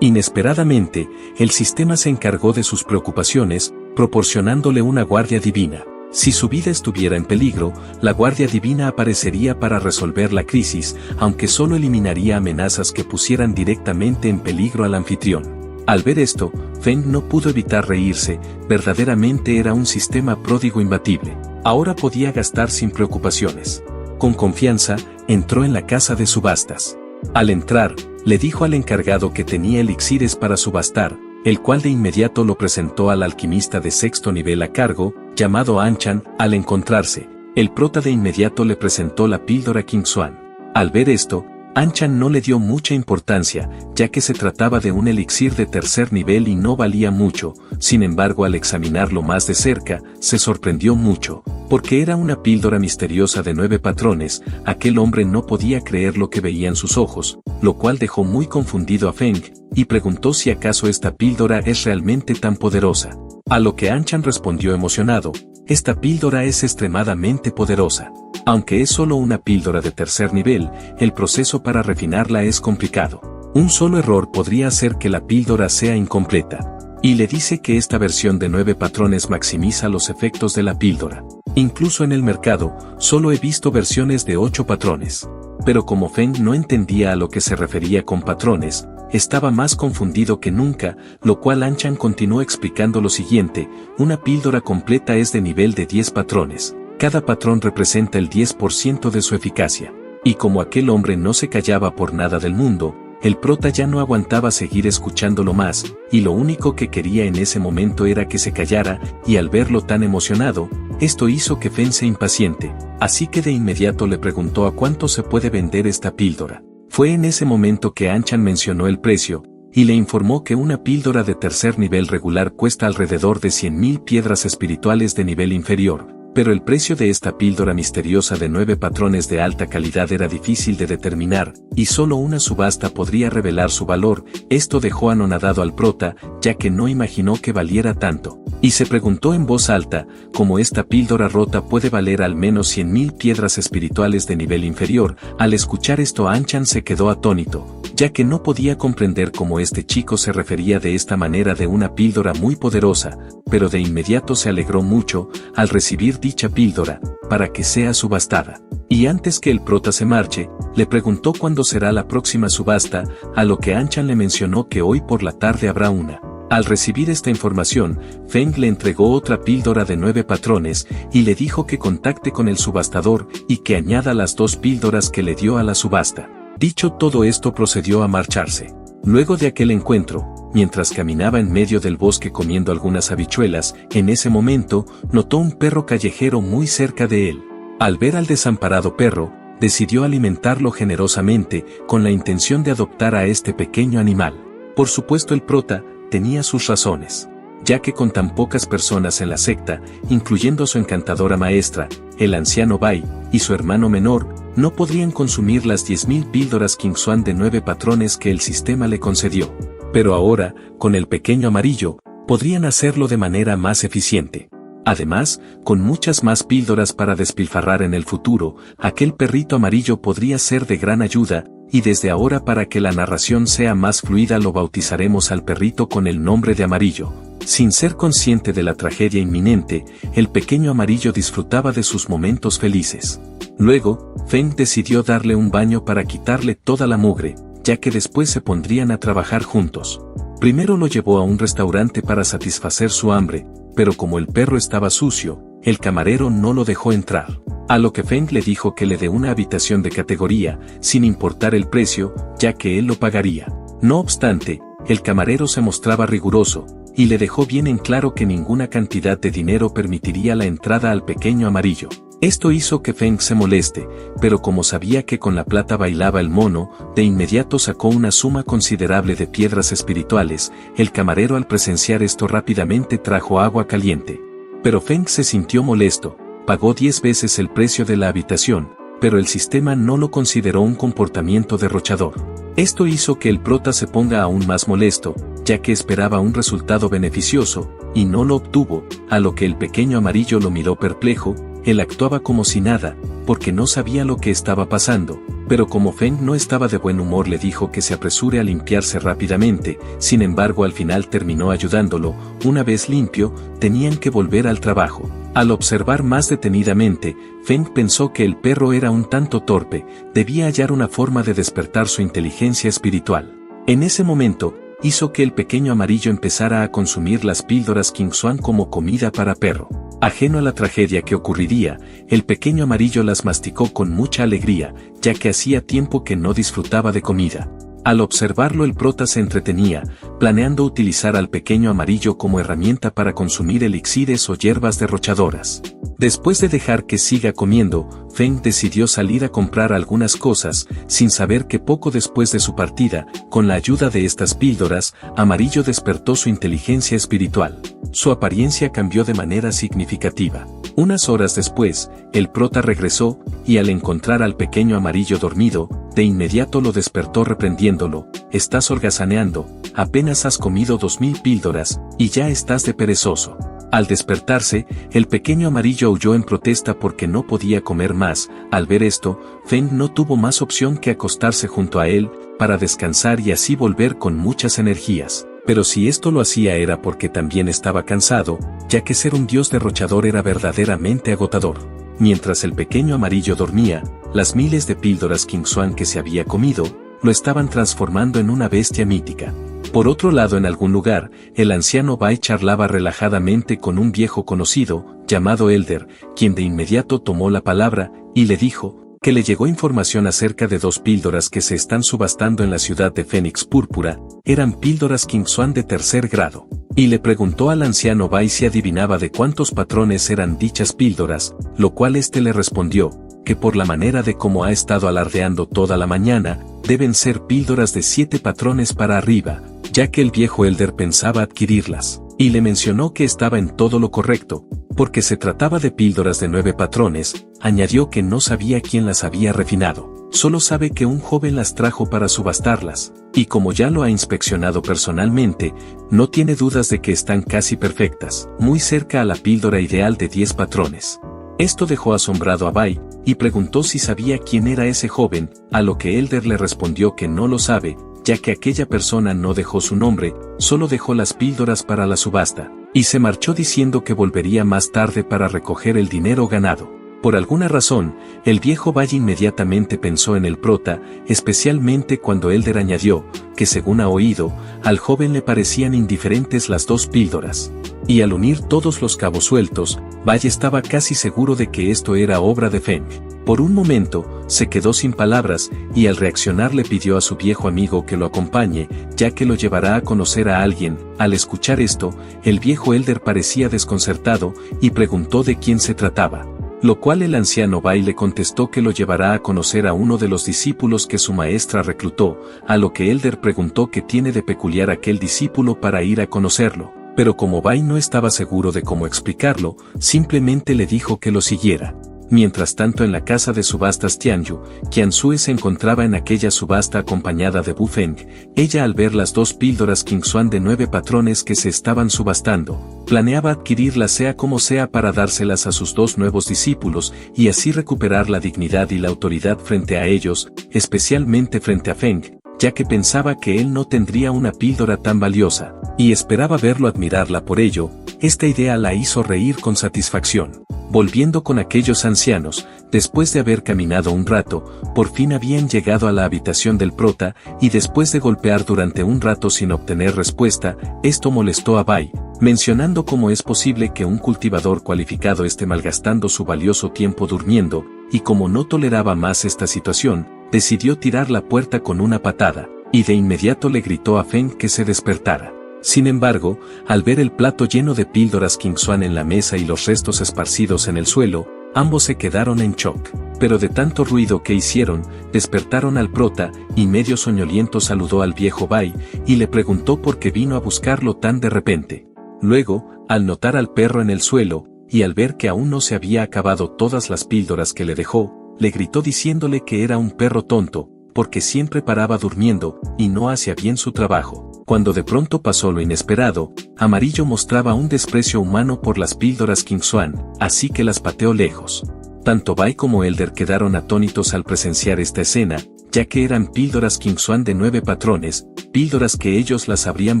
Inesperadamente, el sistema se encargó de sus preocupaciones, proporcionándole una guardia divina. Si su vida estuviera en peligro, la Guardia Divina aparecería para resolver la crisis, aunque solo eliminaría amenazas que pusieran directamente en peligro al anfitrión. Al ver esto, Feng no pudo evitar reírse, verdaderamente era un sistema pródigo imbatible. Ahora podía gastar sin preocupaciones. Con confianza, entró en la casa de subastas. Al entrar, le dijo al encargado que tenía elixires para subastar, el cual de inmediato lo presentó al alquimista de sexto nivel a cargo, llamado Anchan. Al encontrarse, el prota de inmediato le presentó la píldora Qingshuan. Al ver esto, Anchan no le dio mucha importancia, ya que se trataba de un elixir de tercer nivel y no valía mucho. Sin embargo, al examinarlo más de cerca, se sorprendió mucho, porque era una píldora misteriosa de 9 patrones. Aquel hombre no podía creer lo que veía en sus ojos, lo cual dejó muy confundido a Feng, y preguntó si acaso esta píldora es realmente tan poderosa. A lo que Anchan respondió emocionado: esta píldora es extremadamente poderosa. Aunque es solo una píldora de tercer nivel, el proceso para refinarla es complicado. Un solo error podría hacer que la píldora sea incompleta. Y le dice que esta versión de 9 patrones maximiza los efectos de la píldora. Incluso en el mercado, solo he visto versiones de 8 patrones. Pero como Feng no entendía a lo que se refería con patrones, estaba más confundido que nunca, lo cual Anchan continuó explicando lo siguiente: una píldora completa es de nivel de 10 patrones. Cada patrón representa el 10% de su eficacia. Y como aquel hombre no se callaba por nada del mundo, el prota ya no aguantaba seguir escuchándolo más, y lo único que quería en ese momento era que se callara, y al verlo tan emocionado, esto hizo que Feng se impaciente, así que de inmediato le preguntó a cuánto se puede vender esta píldora. Fue en ese momento que Anchan mencionó el precio, y le informó que una píldora de tercer nivel regular cuesta alrededor de 100.000 piedras espirituales de nivel inferior. Pero el precio de esta píldora misteriosa de 9 patrones de alta calidad era difícil de determinar, y solo una subasta podría revelar su valor. Esto dejó anonadado al prota, ya que no imaginó que valiera tanto. Y se preguntó en voz alta, ¿cómo esta píldora rota puede valer al menos 100.000 piedras espirituales de nivel inferior? Al escuchar esto, Anchan se quedó atónito, ya que no podía comprender cómo este chico se refería de esta manera de una píldora muy poderosa, pero de inmediato se alegró mucho al recibir dicha píldora, para que sea subastada. Y antes que el prota se marche, le preguntó cuándo será la próxima subasta, a lo que Anchan le mencionó que hoy por la tarde habrá una. Al recibir esta información, Feng le entregó otra píldora de 9 patrones, y le dijo que contacte con el subastador, y que añada las 2 píldoras que le dio a la subasta. Dicho todo esto, procedió a marcharse. Luego de aquel encuentro, mientras caminaba en medio del bosque comiendo algunas habichuelas, en ese momento, notó un perro callejero muy cerca de él. Al ver al desamparado perro, decidió alimentarlo generosamente, con la intención de adoptar a este pequeño animal. Por supuesto, el prota tenía sus razones, ya que con tan pocas personas en la secta, incluyendo su encantadora maestra, el anciano Bai, y su hermano menor, no podrían consumir las 10.000 píldoras Qingshuan de 9 patrones que el sistema le concedió. Pero ahora, con el pequeño amarillo, podrían hacerlo de manera más eficiente. Además, con muchas más píldoras para despilfarrar en el futuro, aquel perrito amarillo podría ser de gran ayuda, y desde ahora, para que la narración sea más fluida, lo bautizaremos al perrito con el nombre de Amarillo. Sin ser consciente de la tragedia inminente, el pequeño amarillo disfrutaba de sus momentos felices. Luego, Feng decidió darle un baño para quitarle toda la mugre, ya que después se pondrían a trabajar juntos. Primero lo llevó a un restaurante para satisfacer su hambre, pero como el perro estaba sucio, el camarero no lo dejó entrar. A lo que Feng le dijo que le dé una habitación de categoría, sin importar el precio, ya que él lo pagaría. No obstante, el camarero se mostraba riguroso, y le dejó bien en claro que ninguna cantidad de dinero permitiría la entrada al pequeño amarillo. Esto hizo que Feng se moleste, pero como sabía que con la plata bailaba el mono, de inmediato sacó una suma considerable de piedras espirituales. El camarero, al presenciar esto, rápidamente trajo agua caliente. Pero Feng se sintió molesto, pagó 10 veces el precio de la habitación, pero el sistema no lo consideró un comportamiento derrochador. Esto hizo que el prota se ponga aún más molesto, ya que esperaba un resultado beneficioso, y no lo obtuvo, a lo que el pequeño amarillo lo miró perplejo. Él actuaba como si nada, porque no sabía lo que estaba pasando, pero como Feng no estaba de buen humor le dijo que se apresure a limpiarse rápidamente. Sin embargo al final terminó ayudándolo. Una vez limpio, tenían que volver al trabajo. Al observar más detenidamente, Feng pensó que el perro era un tanto torpe, debía hallar una forma de despertar su inteligencia espiritual. En ese momento, hizo que el pequeño amarillo empezara a consumir las píldoras King Swan como comida para perro. Ajeno a la tragedia que ocurriría, el pequeño amarillo las masticó con mucha alegría, ya que hacía tiempo que no disfrutaba de comida. Al observarlo el prota se entretenía, planeando utilizar al pequeño amarillo como herramienta para consumir elixires o hierbas derrochadoras. Después de dejar que siga comiendo, Feng decidió salir a comprar algunas cosas, sin saber que poco después de su partida, con la ayuda de estas píldoras, Amarillo despertó su inteligencia espiritual. Su apariencia cambió de manera significativa. Unas horas después, el prota regresó, y al encontrar al pequeño Amarillo dormido, de inmediato lo despertó reprendiéndolo: «Estás holgazaneando, apenas has comido 2000 píldoras, y ya estás de perezoso». Al despertarse, el pequeño Amarillo aulló en protesta porque no podía comer más. Al ver esto, Feng no tuvo más opción que acostarse junto a él, para descansar y así volver con muchas energías. Pero si esto lo hacía era porque también estaba cansado, ya que ser un dios derrochador era verdaderamente agotador. Mientras el pequeño Amarillo dormía, las miles de píldoras King Swan que se había comido, lo estaban transformando en una bestia mítica. Por otro lado, en algún lugar, el anciano Bai charlaba relajadamente con un viejo conocido, llamado Elder, quien de inmediato tomó la palabra, y le dijo que le llegó información acerca de 2 píldoras que se están subastando en la ciudad de Fénix Púrpura. Eran píldoras King Swan de 3er grado. Y le preguntó al anciano Bai si adivinaba de cuántos patrones eran dichas píldoras, lo cual este le respondió que por la manera de cómo ha estado alardeando toda la mañana, deben ser píldoras de 7 patrones para arriba, ya que el viejo Elder pensaba adquirirlas, y le mencionó que estaba en todo lo correcto, porque se trataba de píldoras de 9 patrones. Añadió que no sabía quién las había refinado, solo sabe que un joven las trajo para subastarlas, y como ya lo ha inspeccionado personalmente, no tiene dudas de que están casi perfectas, muy cerca a la píldora ideal de 10 patrones. Esto dejó asombrado a Bai, y preguntó si sabía quién era ese joven, a lo que Elder le respondió que no lo sabe, ya que aquella persona no dejó su nombre, solo dejó las píldoras para la subasta, y se marchó diciendo que volvería más tarde para recoger el dinero ganado. Por alguna razón, el viejo Bai inmediatamente pensó en el prota, especialmente cuando Elder añadió que según ha oído, al joven le parecían indiferentes las 2 píldoras. Y al unir todos los cabos sueltos, Bai estaba casi seguro de que esto era obra de Feng. Por un momento, se quedó sin palabras, y al reaccionar le pidió a su viejo amigo que lo acompañe, ya que lo llevará a conocer a alguien. Al escuchar esto, el viejo Elder parecía desconcertado, y preguntó de quién se trataba. Lo cual el anciano Bai le contestó que lo llevará a conocer a uno de los discípulos que su maestra reclutó, a lo que Elder preguntó qué tiene de peculiar aquel discípulo para ir a conocerlo, pero como Bai no estaba seguro de cómo explicarlo, simplemente le dijo que lo siguiera. Mientras tanto en la casa de subastas Tianyu, Qianzhue se encontraba en aquella subasta acompañada de Bu Feng. Ella al ver las 2 píldoras King Swan de 9 patrones que se estaban subastando, planeaba adquirirlas sea como sea para dárselas a sus 2 nuevos discípulos y así recuperar la dignidad y la autoridad frente a ellos, especialmente frente a Feng, ya que pensaba que él no tendría una píldora tan valiosa, y esperaba verlo admirarla por ello. Esta idea la hizo reír con satisfacción. Volviendo con aquellos ancianos, después de haber caminado un rato, por fin habían llegado a la habitación del prota, y después de golpear durante un rato sin obtener respuesta, esto molestó a Bai, mencionando cómo es posible que un cultivador cualificado esté malgastando su valioso tiempo durmiendo, y como no toleraba más esta situación, decidió tirar la puerta con una patada, y de inmediato le gritó a Feng que se despertara. Sin embargo, al ver el plato lleno de píldoras King Swan en la mesa y los restos esparcidos en el suelo, ambos se quedaron en shock. Pero de tanto ruido que hicieron, despertaron al prota, y medio soñoliento saludó al viejo Bai, y le preguntó por qué vino a buscarlo tan de repente. Luego, al notar al perro en el suelo, y al ver que aún no se había acabado todas las píldoras que le dejó, le gritó diciéndole que era un perro tonto, porque siempre paraba durmiendo, y no hacía bien su trabajo. Cuando de pronto pasó lo inesperado, Amarillo mostraba un desprecio humano por las píldoras King Swan, así que las pateó lejos. Tanto Bai como Elder quedaron atónitos al presenciar esta escena, ya que eran píldoras Qingxuan de 9 patrones, píldoras que ellos las habrían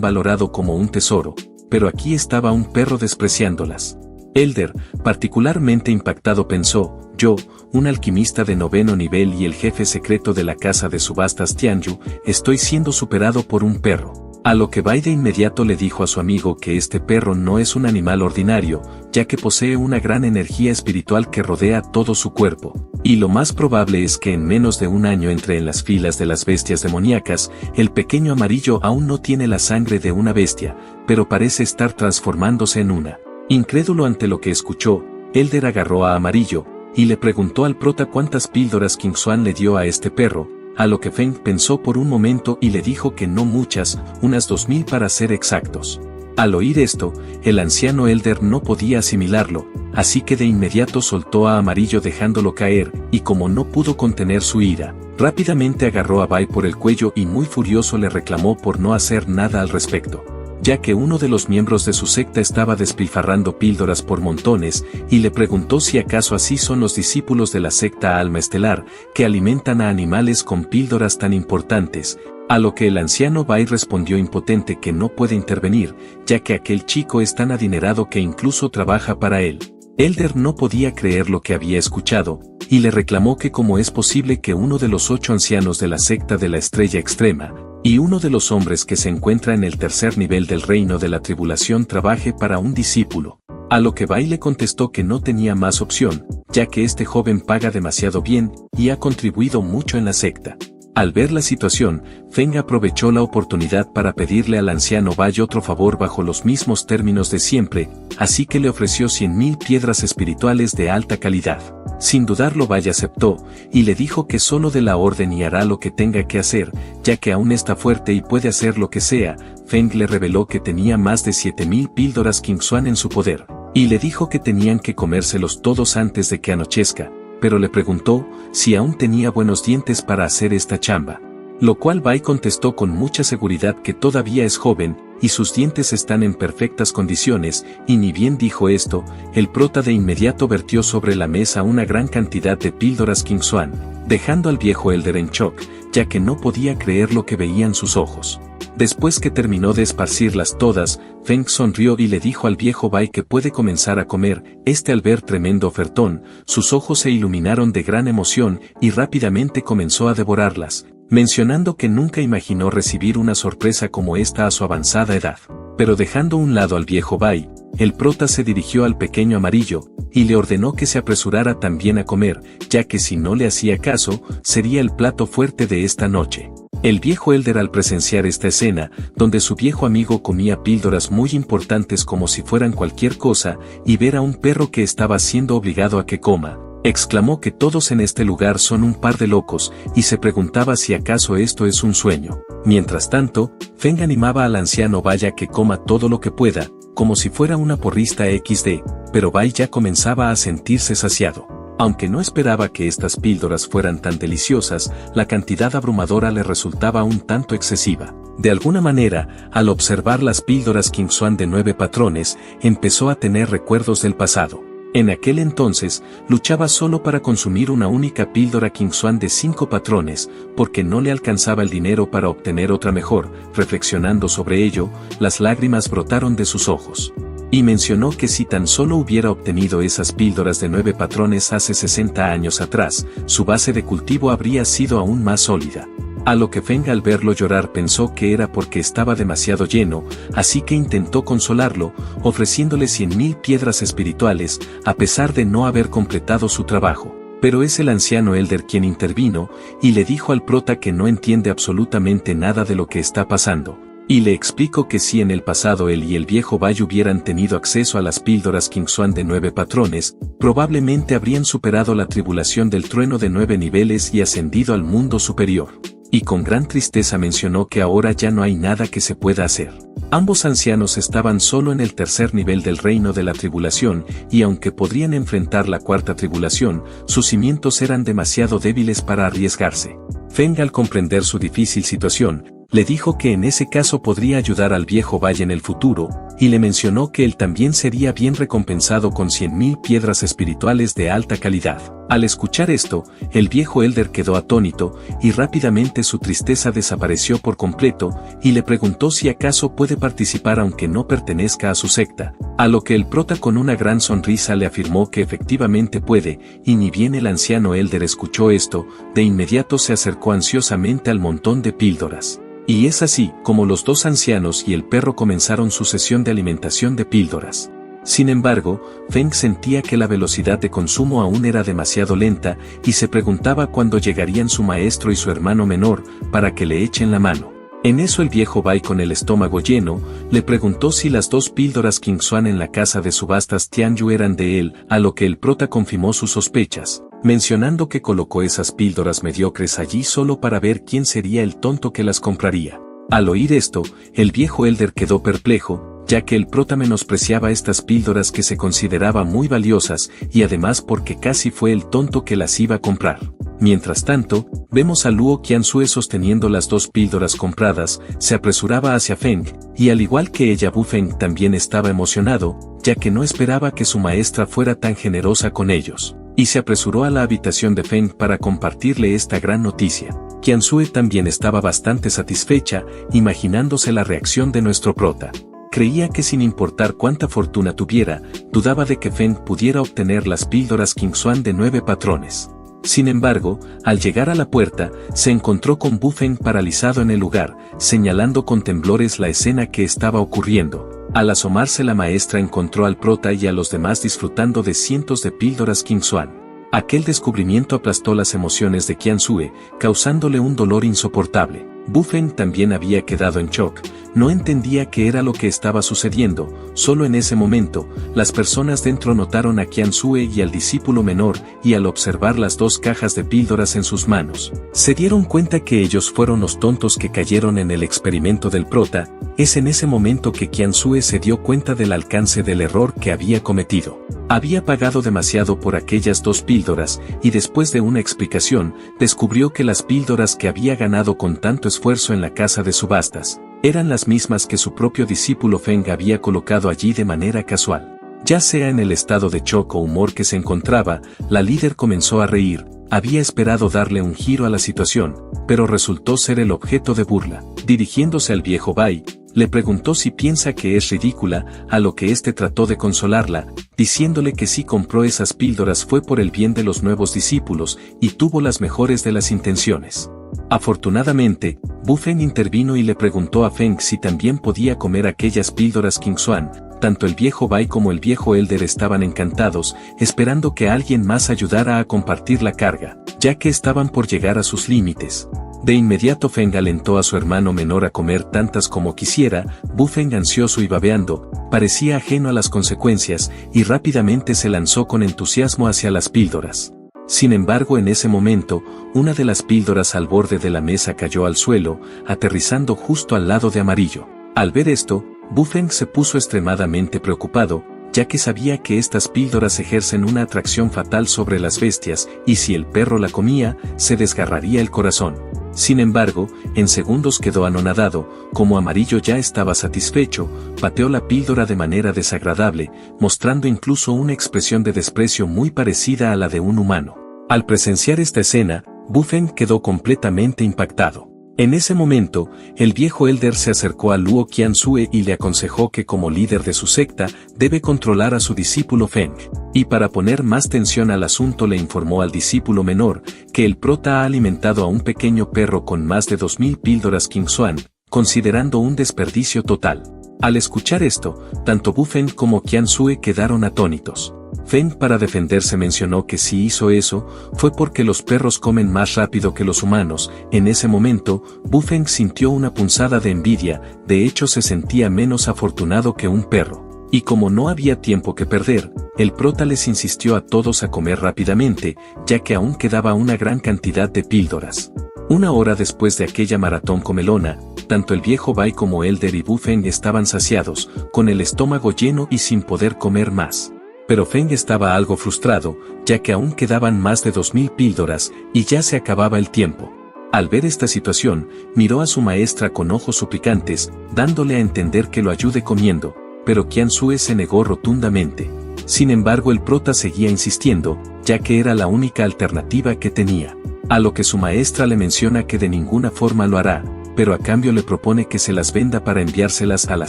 valorado como un tesoro, pero aquí estaba un perro despreciándolas. Elder, particularmente impactado, pensó: yo, un alquimista de 9º nivel y el jefe secreto de la casa de subastas Tianyu, estoy siendo superado por un perro. A lo que Bai de inmediato le dijo a su amigo que este perro no es un animal ordinario, ya que posee una gran energía espiritual que rodea todo su cuerpo, y lo más probable es que en menos de un año entre en las filas de las bestias demoníacas. El pequeño amarillo aún no tiene la sangre de una bestia, pero parece estar transformándose en una. Incrédulo ante lo que escuchó, Elder agarró a Amarillo, y le preguntó al prota cuántas píldoras Qingxuan le dio a este perro, a lo que Feng pensó por un momento y le dijo que no muchas, unas 2000 para ser exactos. Al oír esto, el anciano Elder no podía asimilarlo, así que de inmediato soltó a Amarillo dejándolo caer, y como no pudo contener su ira, rápidamente agarró a Bai por el cuello y muy furioso le reclamó por no hacer nada al respecto, ya que uno de los miembros de su secta estaba despilfarrando píldoras por montones, y le preguntó si acaso así son los discípulos de la secta Alma Estelar, que alimentan a animales con píldoras tan importantes, a lo que el anciano Bai respondió impotente que no puede intervenir, ya que aquel chico es tan adinerado que incluso trabaja para él. Elder no podía creer lo que había escuchado, y le reclamó que cómo es posible que uno de los 8 ancianos de la secta de la Estrella Extrema, y uno de los hombres que se encuentra en el tercer nivel del reino de la tribulación trabaje para un discípulo. A lo que Bai le contestó que no tenía más opción, ya que este joven paga demasiado bien, y ha contribuido mucho en la secta. Al ver la situación, Feng aprovechó la oportunidad para pedirle al anciano Bai otro favor bajo los mismos términos de siempre, así que le ofreció 100.000 piedras espirituales de alta calidad. Sin dudarlo, Bai aceptó, y le dijo que solo de la orden y hará lo que tenga que hacer, ya que aún está fuerte y puede hacer lo que sea. Feng le reveló que tenía más de 7.000 píldoras Qingxuan en su poder, y le dijo que tenían que comérselos todos antes de que anochezca, pero le preguntó si aún tenía buenos dientes para hacer esta chamba. Lo cual Bai contestó con mucha seguridad que todavía es joven, y sus dientes están en perfectas condiciones, y ni bien dijo esto, el prota de inmediato vertió sobre la mesa una gran cantidad de píldoras Qingxuan, dejando al viejo Elder en shock, ya que no podía creer lo que veían sus ojos. Después que terminó de esparcirlas todas, Feng sonrió y le dijo al viejo Bai que puede comenzar a comer. Al ver tremendo ofertón, sus ojos se iluminaron de gran emoción y rápidamente comenzó a devorarlas, mencionando que nunca imaginó recibir una sorpresa como esta a su avanzada edad. Pero dejando a un lado al viejo Bai, el prota se dirigió al pequeño Amarillo, y le ordenó que se apresurara también a comer, ya que si no le hacía caso, sería el plato fuerte de esta noche. El viejo Elder, al presenciar esta escena, donde su viejo amigo comía píldoras muy importantes como si fueran cualquier cosa, y ver a un perro que estaba siendo obligado a que coma, exclamó que todos en este lugar son un par de locos, y se preguntaba si acaso esto es un sueño. Mientras tanto, Feng animaba al anciano Bai a que coma todo lo que pueda, como si fuera una porrista XD, pero Bai ya comenzaba a sentirse saciado. Aunque no esperaba que estas píldoras fueran tan deliciosas, la cantidad abrumadora le resultaba un tanto excesiva. De alguna manera, al observar las píldoras Qingxuan de 9 patrones, empezó a tener recuerdos del pasado. En aquel entonces, luchaba solo para consumir una única píldora Qingxuan de 5 patrones, porque no le alcanzaba el dinero para obtener otra mejor. Reflexionando sobre ello, las lágrimas brotaron de sus ojos. Y mencionó que si tan solo hubiera obtenido esas píldoras de 9 patrones hace 60 años atrás, su base de cultivo habría sido aún más sólida. A lo que Feng, al verlo llorar, pensó que era porque estaba demasiado lleno, así que intentó consolarlo, ofreciéndole 100.000 piedras espirituales, a pesar de no haber completado su trabajo. Pero es el anciano Elder quien intervino, y le dijo al prota que no entiende absolutamente nada de lo que está pasando. Y le explicó que si en el pasado él y el viejo Bai hubieran tenido acceso a las píldoras Qingxuan de 9 patrones, probablemente habrían superado la tribulación del trueno de 9 niveles y ascendido al mundo superior. Y con gran tristeza mencionó que ahora ya no hay nada que se pueda hacer. Ambos ancianos estaban solo en el tercer nivel del reino de la tribulación, y aunque podrían enfrentar la cuarta tribulación, sus cimientos eran demasiado débiles para arriesgarse. Feng, al comprender su difícil situación, le dijo que en ese caso podría ayudar al viejo Bai en el futuro, y le mencionó que él también sería bien recompensado con 100.000 piedras espirituales de alta calidad. Al escuchar esto, el viejo Elder quedó atónito, y rápidamente su tristeza desapareció por completo, y le preguntó si acaso puede participar aunque no pertenezca a su secta, a lo que el prota con una gran sonrisa le afirmó que efectivamente puede, y ni bien el anciano Elder escuchó esto, de inmediato se acercó ansiosamente al montón de píldoras. Y es así como los dos ancianos y el perro comenzaron su sesión de alimentación de píldoras. Sin embargo, Feng sentía que la velocidad de consumo aún era demasiado lenta y se preguntaba cuándo llegarían su maestro y su hermano menor para que le echen la mano. En eso el viejo Bai, con el estómago lleno, le preguntó si las 2 píldoras King Xuan en la casa de subastas Tianyu eran de él, a lo que el prota confirmó sus sospechas, mencionando que colocó esas píldoras mediocres allí solo para ver quién sería el tonto que las compraría. Al oír esto, el viejo Elder quedó perplejo, ya que el prota menospreciaba estas píldoras que se consideraba muy valiosas, y además porque casi fue el tonto que las iba a comprar. Mientras tanto, vemos a Luo Qianzue sosteniendo las 2 píldoras compradas, se apresuraba hacia Feng, y al igual que ella Bu Feng también estaba emocionado, ya que no esperaba que su maestra fuera tan generosa con ellos, y se apresuró a la habitación de Feng para compartirle esta gran noticia. Qianzue también estaba bastante satisfecha, imaginándose la reacción de nuestro prota. Creía que sin importar cuánta fortuna tuviera, dudaba de que Feng pudiera obtener las píldoras King Xuan de 9 patrones. Sin embargo, al llegar a la puerta, se encontró con Bu Feng paralizado en el lugar, señalando con temblores la escena que estaba ocurriendo. Al asomarse la maestra encontró al prota y a los demás disfrutando de cientos de píldoras King Xuan. Aquel descubrimiento aplastó las emociones de Qianzue, causándole un dolor insoportable. Bu Feng también había quedado en shock, no entendía qué era lo que estaba sucediendo. Solo en ese momento, las personas dentro notaron a Qianzue y al discípulo menor, y al observar las 2 cajas de píldoras en sus manos, se dieron cuenta que ellos fueron los tontos que cayeron en el experimento del prota. Es en ese momento que Qianzue se dio cuenta del alcance del error que había cometido. Había pagado demasiado por aquellas 2 píldoras, y después de una explicación, descubrió que las píldoras que había ganado con tanto esfuerzo en la casa de subastas, eran las mismas que su propio discípulo Feng había colocado allí de manera casual. Ya sea en el estado de shock o humor que se encontraba, la líder comenzó a reír. Había esperado darle un giro a la situación, pero resultó ser el objeto de burla. Dirigiéndose al viejo Bai, le preguntó si piensa que es ridícula, a lo que éste trató de consolarla, diciéndole que si compró esas píldoras fue por el bien de los nuevos discípulos, y tuvo las mejores de las intenciones. Afortunadamente, Bu Feng intervino y le preguntó a Feng si también podía comer aquellas píldoras King Xuan. Tanto el viejo Bai como el viejo Elder estaban encantados, esperando que alguien más ayudara a compartir la carga, ya que estaban por llegar a sus límites. De inmediato Feng alentó a su hermano menor a comer tantas como quisiera. Bu Feng, ansioso y babeando, parecía ajeno a las consecuencias, y rápidamente se lanzó con entusiasmo hacia las píldoras. Sin embargo, en ese momento, una de las píldoras al borde de la mesa cayó al suelo, aterrizando justo al lado de Amarillo. Al ver esto, Bu Feng se puso extremadamente preocupado, ya que sabía que estas píldoras ejercen una atracción fatal sobre las bestias, y si el perro la comía, se desgarraría el corazón. Sin embargo, en segundos quedó anonadado. Como Amarillo ya estaba satisfecho, pateó la píldora de manera desagradable, mostrando incluso una expresión de desprecio muy parecida a la de un humano. Al presenciar esta escena, Bu Feng quedó completamente impactado. En ese momento, el viejo Elder se acercó a Luo Qianzue y le aconsejó que como líder de su secta, debe controlar a su discípulo Feng. Y para poner más tensión al asunto le informó al discípulo menor, que el prota ha alimentado a un pequeño perro con más de 2000 píldoras King Xuan, considerando un desperdicio total. Al escuchar esto, tanto Bu Feng como Qianzue quedaron atónitos. Feng, para defenderse, mencionó que si hizo eso, fue porque los perros comen más rápido que los humanos. En ese momento, Bu Feng sintió una punzada de envidia, de hecho se sentía menos afortunado que un perro. Y como no había tiempo que perder, el prota les insistió a todos a comer rápidamente, ya que aún quedaba una gran cantidad de píldoras. Una hora después de aquella maratón comelona, tanto el viejo Bai como Elder y Bu Feng estaban saciados, con el estómago lleno y sin poder comer más. Pero Feng estaba algo frustrado, ya que aún quedaban más de 2000 píldoras, y ya se acababa el tiempo. Al ver esta situación, miró a su maestra con ojos suplicantes, dándole a entender que lo ayude comiendo, pero Qianzue se negó rotundamente. Sin embargo, el prota seguía insistiendo, ya que era la única alternativa que tenía. A lo que su maestra le menciona que de ninguna forma lo hará, pero a cambio le propone que se las venda para enviárselas a la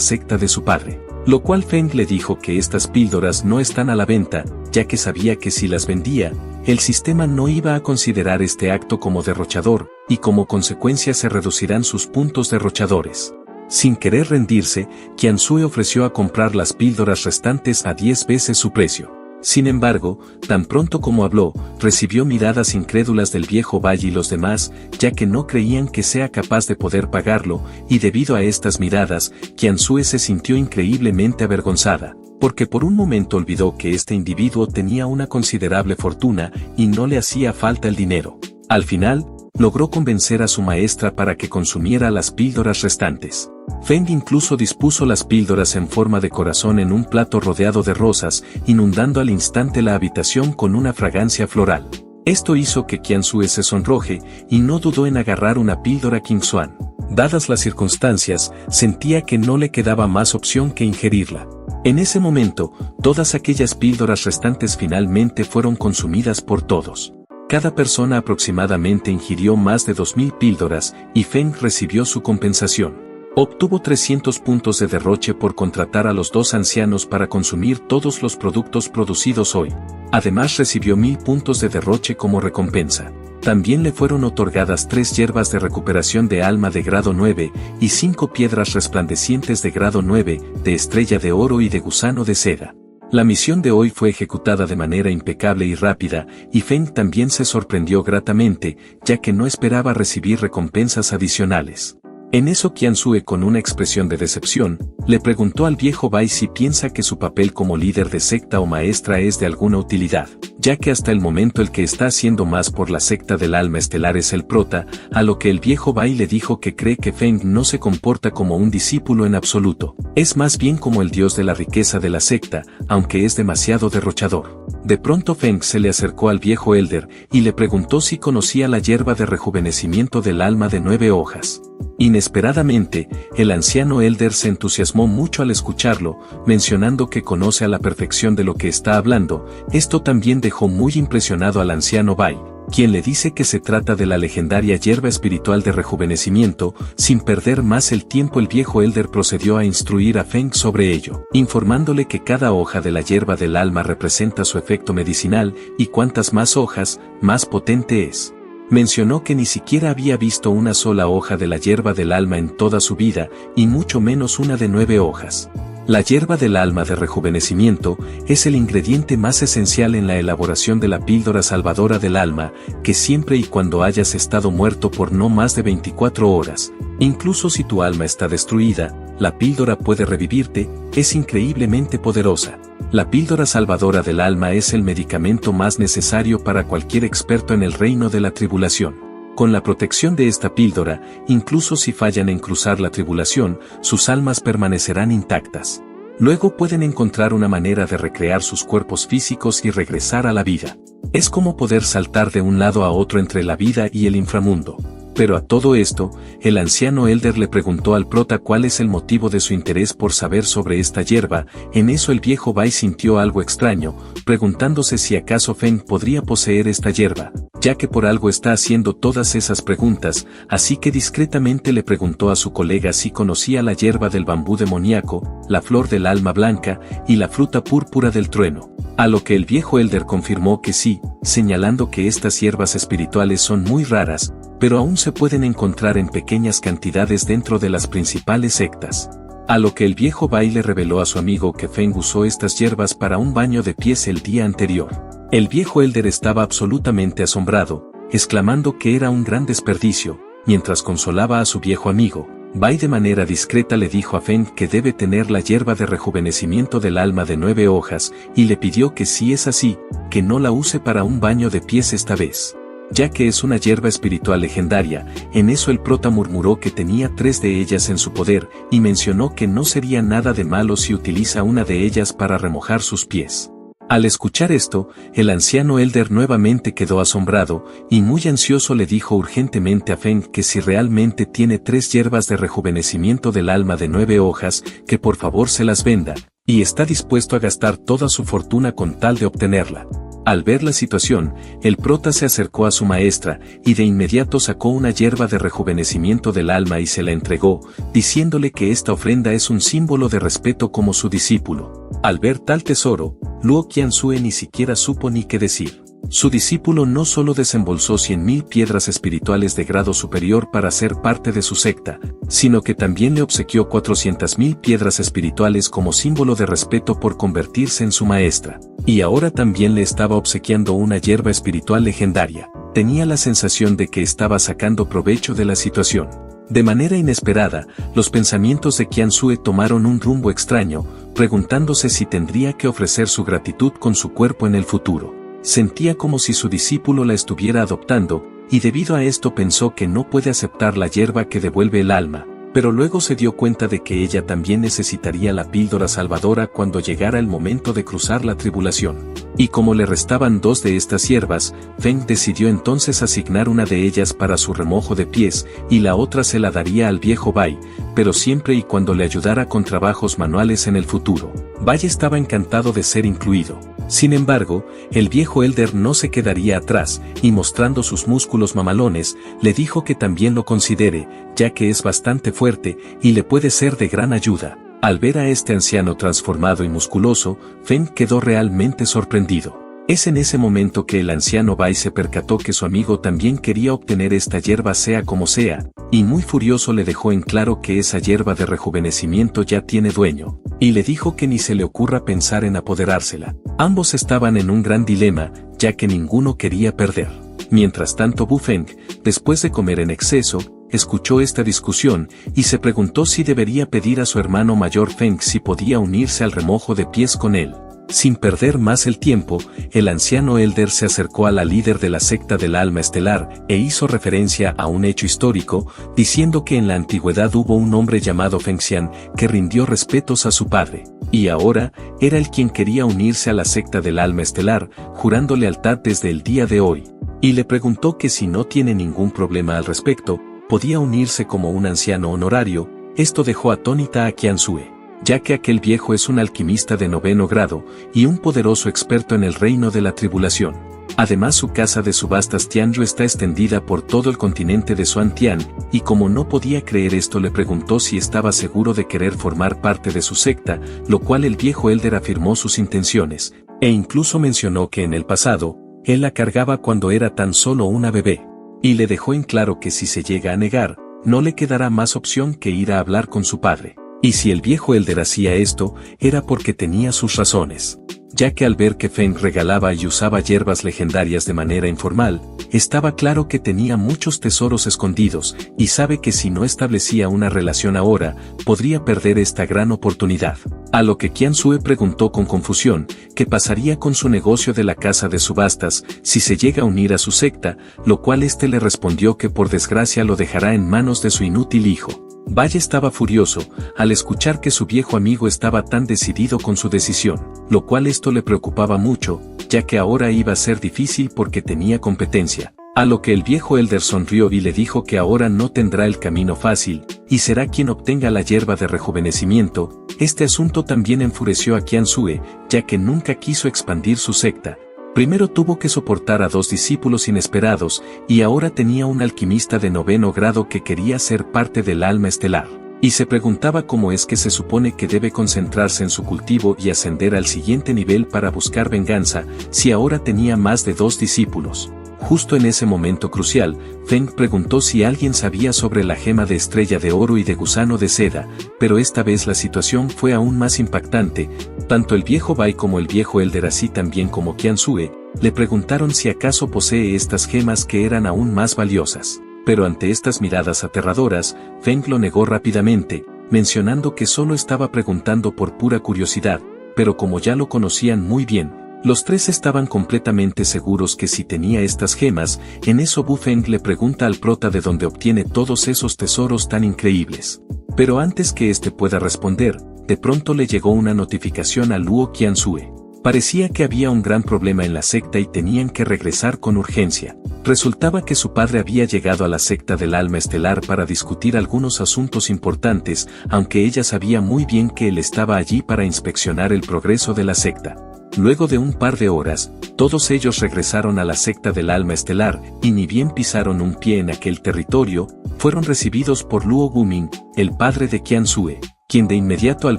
secta de su padre. Lo cual Feng le dijo que estas píldoras no están a la venta, ya que sabía que si las vendía, el sistema no iba a considerar este acto como derrochador, y como consecuencia se reducirán sus puntos derrochadores. Sin querer rendirse, Qianzhue ofreció a comprar las píldoras restantes a 10 veces su precio. Sin embargo, tan pronto como habló, recibió miradas incrédulas del viejo Bai y los demás, ya que no creían que sea capaz de poder pagarlo, y debido a estas miradas, Qianzhue se sintió increíblemente avergonzada, porque por un momento olvidó que este individuo tenía una considerable fortuna y no le hacía falta el dinero. Al final, logró convencer a su maestra para que consumiera las píldoras restantes. Feng incluso dispuso las píldoras en forma de corazón en un plato rodeado de rosas, inundando al instante la habitación con una fragancia floral. Esto hizo que Qianzhue se sonroje y no dudó en agarrar una píldora Qingxuan. Dadas las circunstancias, sentía que no le quedaba más opción que ingerirla. En ese momento, todas aquellas píldoras restantes finalmente fueron consumidas por todos. Cada persona aproximadamente ingirió más de 2000 píldoras y Feng recibió su compensación. Obtuvo 300 puntos de derroche por contratar a los dos ancianos para consumir todos los productos producidos hoy. Además recibió 1000 puntos de derroche como recompensa. También le fueron otorgadas 3 hierbas de recuperación de alma de grado 9 y 5 piedras resplandecientes de grado 9, de estrella de oro y de gusano de seda. La misión de hoy fue ejecutada de manera impecable y rápida, y Feng también se sorprendió gratamente, ya que no esperaba recibir recompensas adicionales. En eso Qianzhue, con una expresión de decepción, le preguntó al viejo Bai si piensa que su papel como líder de secta o maestra es de alguna utilidad, ya que hasta el momento el que está haciendo más por la secta del alma estelar es el prota, a lo que el viejo Bai le dijo que cree que Feng no se comporta como un discípulo en absoluto, es más bien como el dios de la riqueza de la secta, aunque es demasiado derrochador. De pronto Feng se le acercó al viejo Elder y le preguntó si conocía la hierba de rejuvenecimiento del alma de 9 hojas. Inesperadamente, el anciano Elder se entusiasmó mucho al escucharlo, mencionando que conoce a la perfección de lo que está hablando. Esto también dejó muy impresionado al anciano Bai, quien le dice que se trata de la legendaria hierba espiritual de rejuvenecimiento. Sin perder más el tiempo, el viejo Elder procedió a instruir a Feng sobre ello, informándole que cada hoja de la hierba del alma representa su efecto medicinal, y cuantas más hojas, más potente es. Mencionó que ni siquiera había visto una sola hoja de la hierba del alma en toda su vida, y mucho menos una de 9 hojas. La hierba del alma de rejuvenecimiento es el ingrediente más esencial en la elaboración de la píldora salvadora del alma, que siempre y cuando hayas estado muerto por no más de 24 horas, incluso si tu alma está destruida, la píldora puede revivirte, es increíblemente poderosa. La píldora salvadora del alma es el medicamento más necesario para cualquier experto en el reino de la tribulación. Con la protección de esta píldora, incluso si fallan en cruzar la tribulación, sus almas permanecerán intactas. Luego pueden encontrar una manera de recrear sus cuerpos físicos y regresar a la vida. Es como poder saltar de un lado a otro entre la vida y el inframundo. Pero a todo esto, el anciano Elder le preguntó al prota cuál es el motivo de su interés por saber sobre esta hierba. En eso el viejo Bai sintió algo extraño, preguntándose si acaso Feng podría poseer esta hierba, ya que por algo está haciendo todas esas preguntas, así que discretamente le preguntó a su colega si conocía la hierba del bambú demoníaco, la flor del alma blanca y la fruta púrpura del trueno. A lo que el viejo Elder confirmó que sí, señalando que estas hierbas espirituales son muy raras, pero aún se pueden encontrar en pequeñas cantidades dentro de las principales sectas. A lo que el viejo Bai le reveló a su amigo que Feng usó estas hierbas para un baño de pies el día anterior. El viejo Elder estaba absolutamente asombrado, exclamando que era un gran desperdicio. Mientras consolaba a su viejo amigo, Bai de manera discreta le dijo a Feng que debe tener la hierba de rejuvenecimiento del alma de 9 hojas, y le pidió que si es así, que no la use para un baño de pies esta vez, ya que es una hierba espiritual legendaria. En eso el prota murmuró que tenía 3 de ellas en su poder, y mencionó que no sería nada de malo si utiliza una de ellas para remojar sus pies. Al escuchar esto, el anciano Elder nuevamente quedó asombrado, y muy ansioso le dijo urgentemente a Feng que si realmente tiene 3 hierbas de rejuvenecimiento del alma de 9 hojas, que por favor se las venda, y está dispuesto a gastar toda su fortuna con tal de obtenerla. Al ver la situación, el prota se acercó a su maestra, y de inmediato sacó una hierba de rejuvenecimiento del alma y se la entregó, diciéndole que esta ofrenda es un símbolo de respeto como su discípulo. Al ver tal tesoro, Luo Qianzue ni siquiera supo ni qué decir. Su discípulo no solo desembolsó 100.000 piedras espirituales de grado superior para ser parte de su secta, sino que también le obsequió 400.000 piedras espirituales como símbolo de respeto por convertirse en su maestra. Y ahora también le estaba obsequiando una hierba espiritual legendaria. Tenía la sensación de que estaba sacando provecho de la situación. De manera inesperada, los pensamientos de Qianzue tomaron un rumbo extraño, preguntándose si tendría que ofrecer su gratitud con su cuerpo en el futuro. Sentía como si su discípulo la estuviera adoptando, y debido a esto pensó que no puede aceptar la hierba que devuelve el alma, pero luego se dio cuenta de que ella también necesitaría la píldora salvadora cuando llegara el momento de cruzar la tribulación. Y como le restaban 2 de estas hierbas, Feng decidió entonces asignar una de ellas para su remojo de pies, y la otra se la daría al viejo Bai, pero siempre y cuando le ayudara con trabajos manuales en el futuro. Bai estaba encantado de ser incluido. Sin embargo, el viejo Elder no se quedaría atrás, y mostrando sus músculos mamalones, le dijo que también lo considere, ya que es bastante fuerte, y le puede ser de gran ayuda. Al ver a este anciano transformado y musculoso, Feng quedó realmente sorprendido. Es en ese momento que el anciano Bai se percató que su amigo también quería obtener esta hierba sea como sea, y muy furioso le dejó en claro que esa hierba de rejuvenecimiento ya tiene dueño, y le dijo que ni se le ocurra pensar en apoderársela. Ambos estaban en un gran dilema, ya que ninguno quería perder. Mientras tanto Bu Feng, después de comer en exceso, escuchó esta discusión, y se preguntó si debería pedir a su hermano mayor Feng si podía unirse al remojo de pies con él. Sin perder más el tiempo, el anciano Elder se acercó a la líder de la secta del alma estelar, e hizo referencia a un hecho histórico, diciendo que en la antigüedad hubo un hombre llamado Fengxian, que rindió respetos a su padre, y ahora, era él quien quería unirse a la secta del alma estelar, jurando lealtad desde el día de hoy. Y le preguntó que si no tiene ningún problema al respecto, podía unirse como un anciano honorario. Esto dejó atónita a Qianzue, ya que aquel viejo es un alquimista de 9º grado, y un poderoso experto en el reino de la tribulación. Además su casa de subastas Tianyu está extendida por todo el continente de Xuantian, y como no podía creer esto le preguntó si estaba seguro de querer formar parte de su secta, lo cual el viejo Elder afirmó sus intenciones, e incluso mencionó que en el pasado, él la cargaba cuando era tan solo una bebé. Y le dejó en claro que si se llega a negar, no le quedará más opción que ir a hablar con su padre. Y si el viejo Elder hacía esto, era porque tenía sus razones. Ya que al ver que Feng regalaba y usaba hierbas legendarias de manera informal, estaba claro que tenía muchos tesoros escondidos, y sabe que si no establecía una relación ahora, podría perder esta gran oportunidad. A lo que Qianzue preguntó con confusión, ¿qué pasaría con su negocio de la casa de subastas, si se llega a unir a su secta? Lo cual este le respondió que por desgracia lo dejará en manos de su inútil hijo. Bai estaba furioso, al escuchar que su viejo amigo estaba tan decidido con su decisión, lo cual esto le preocupaba mucho, ya que ahora iba a ser difícil porque tenía competencia. A lo que el viejo Elder sonrió y le dijo que ahora no tendrá el camino fácil, y será quien obtenga la hierba de rejuvenecimiento. Este asunto también enfureció a Qianzue, ya que nunca quiso expandir su secta. Primero tuvo que soportar a 2 discípulos inesperados, y ahora tenía un alquimista de 9º grado que quería ser parte del alma estelar. Y se preguntaba cómo es que se supone que debe concentrarse en su cultivo y ascender al siguiente nivel para buscar venganza, si ahora tenía más de 2 discípulos. Justo en ese momento crucial, Feng preguntó si alguien sabía sobre la gema de estrella de oro y de gusano de seda, pero esta vez la situación fue aún más impactante. Tanto el viejo Bai como el viejo Elder, así también como Qianzue, le preguntaron si acaso posee estas gemas que eran aún más valiosas. Pero ante estas miradas aterradoras, Feng lo negó rápidamente, mencionando que solo estaba preguntando por pura curiosidad, pero como ya lo conocían muy bien, los 3 estaban completamente seguros que si tenía estas gemas. En eso Bu Feng le pregunta al prota de dónde obtiene todos esos tesoros tan increíbles. Pero antes que éste pueda responder, de pronto le llegó una notificación a Luo Qianzue. Parecía que había un gran problema en la secta y tenían que regresar con urgencia. Resultaba que su padre había llegado a la secta del alma estelar para discutir algunos asuntos importantes, aunque ella sabía muy bien que él estaba allí para inspeccionar el progreso de la secta. Luego de un par de horas, todos ellos regresaron a la secta del alma estelar, y ni bien pisaron un pie en aquel territorio, fueron recibidos por Luo Gumin, el padre de Qianzue, quien de inmediato al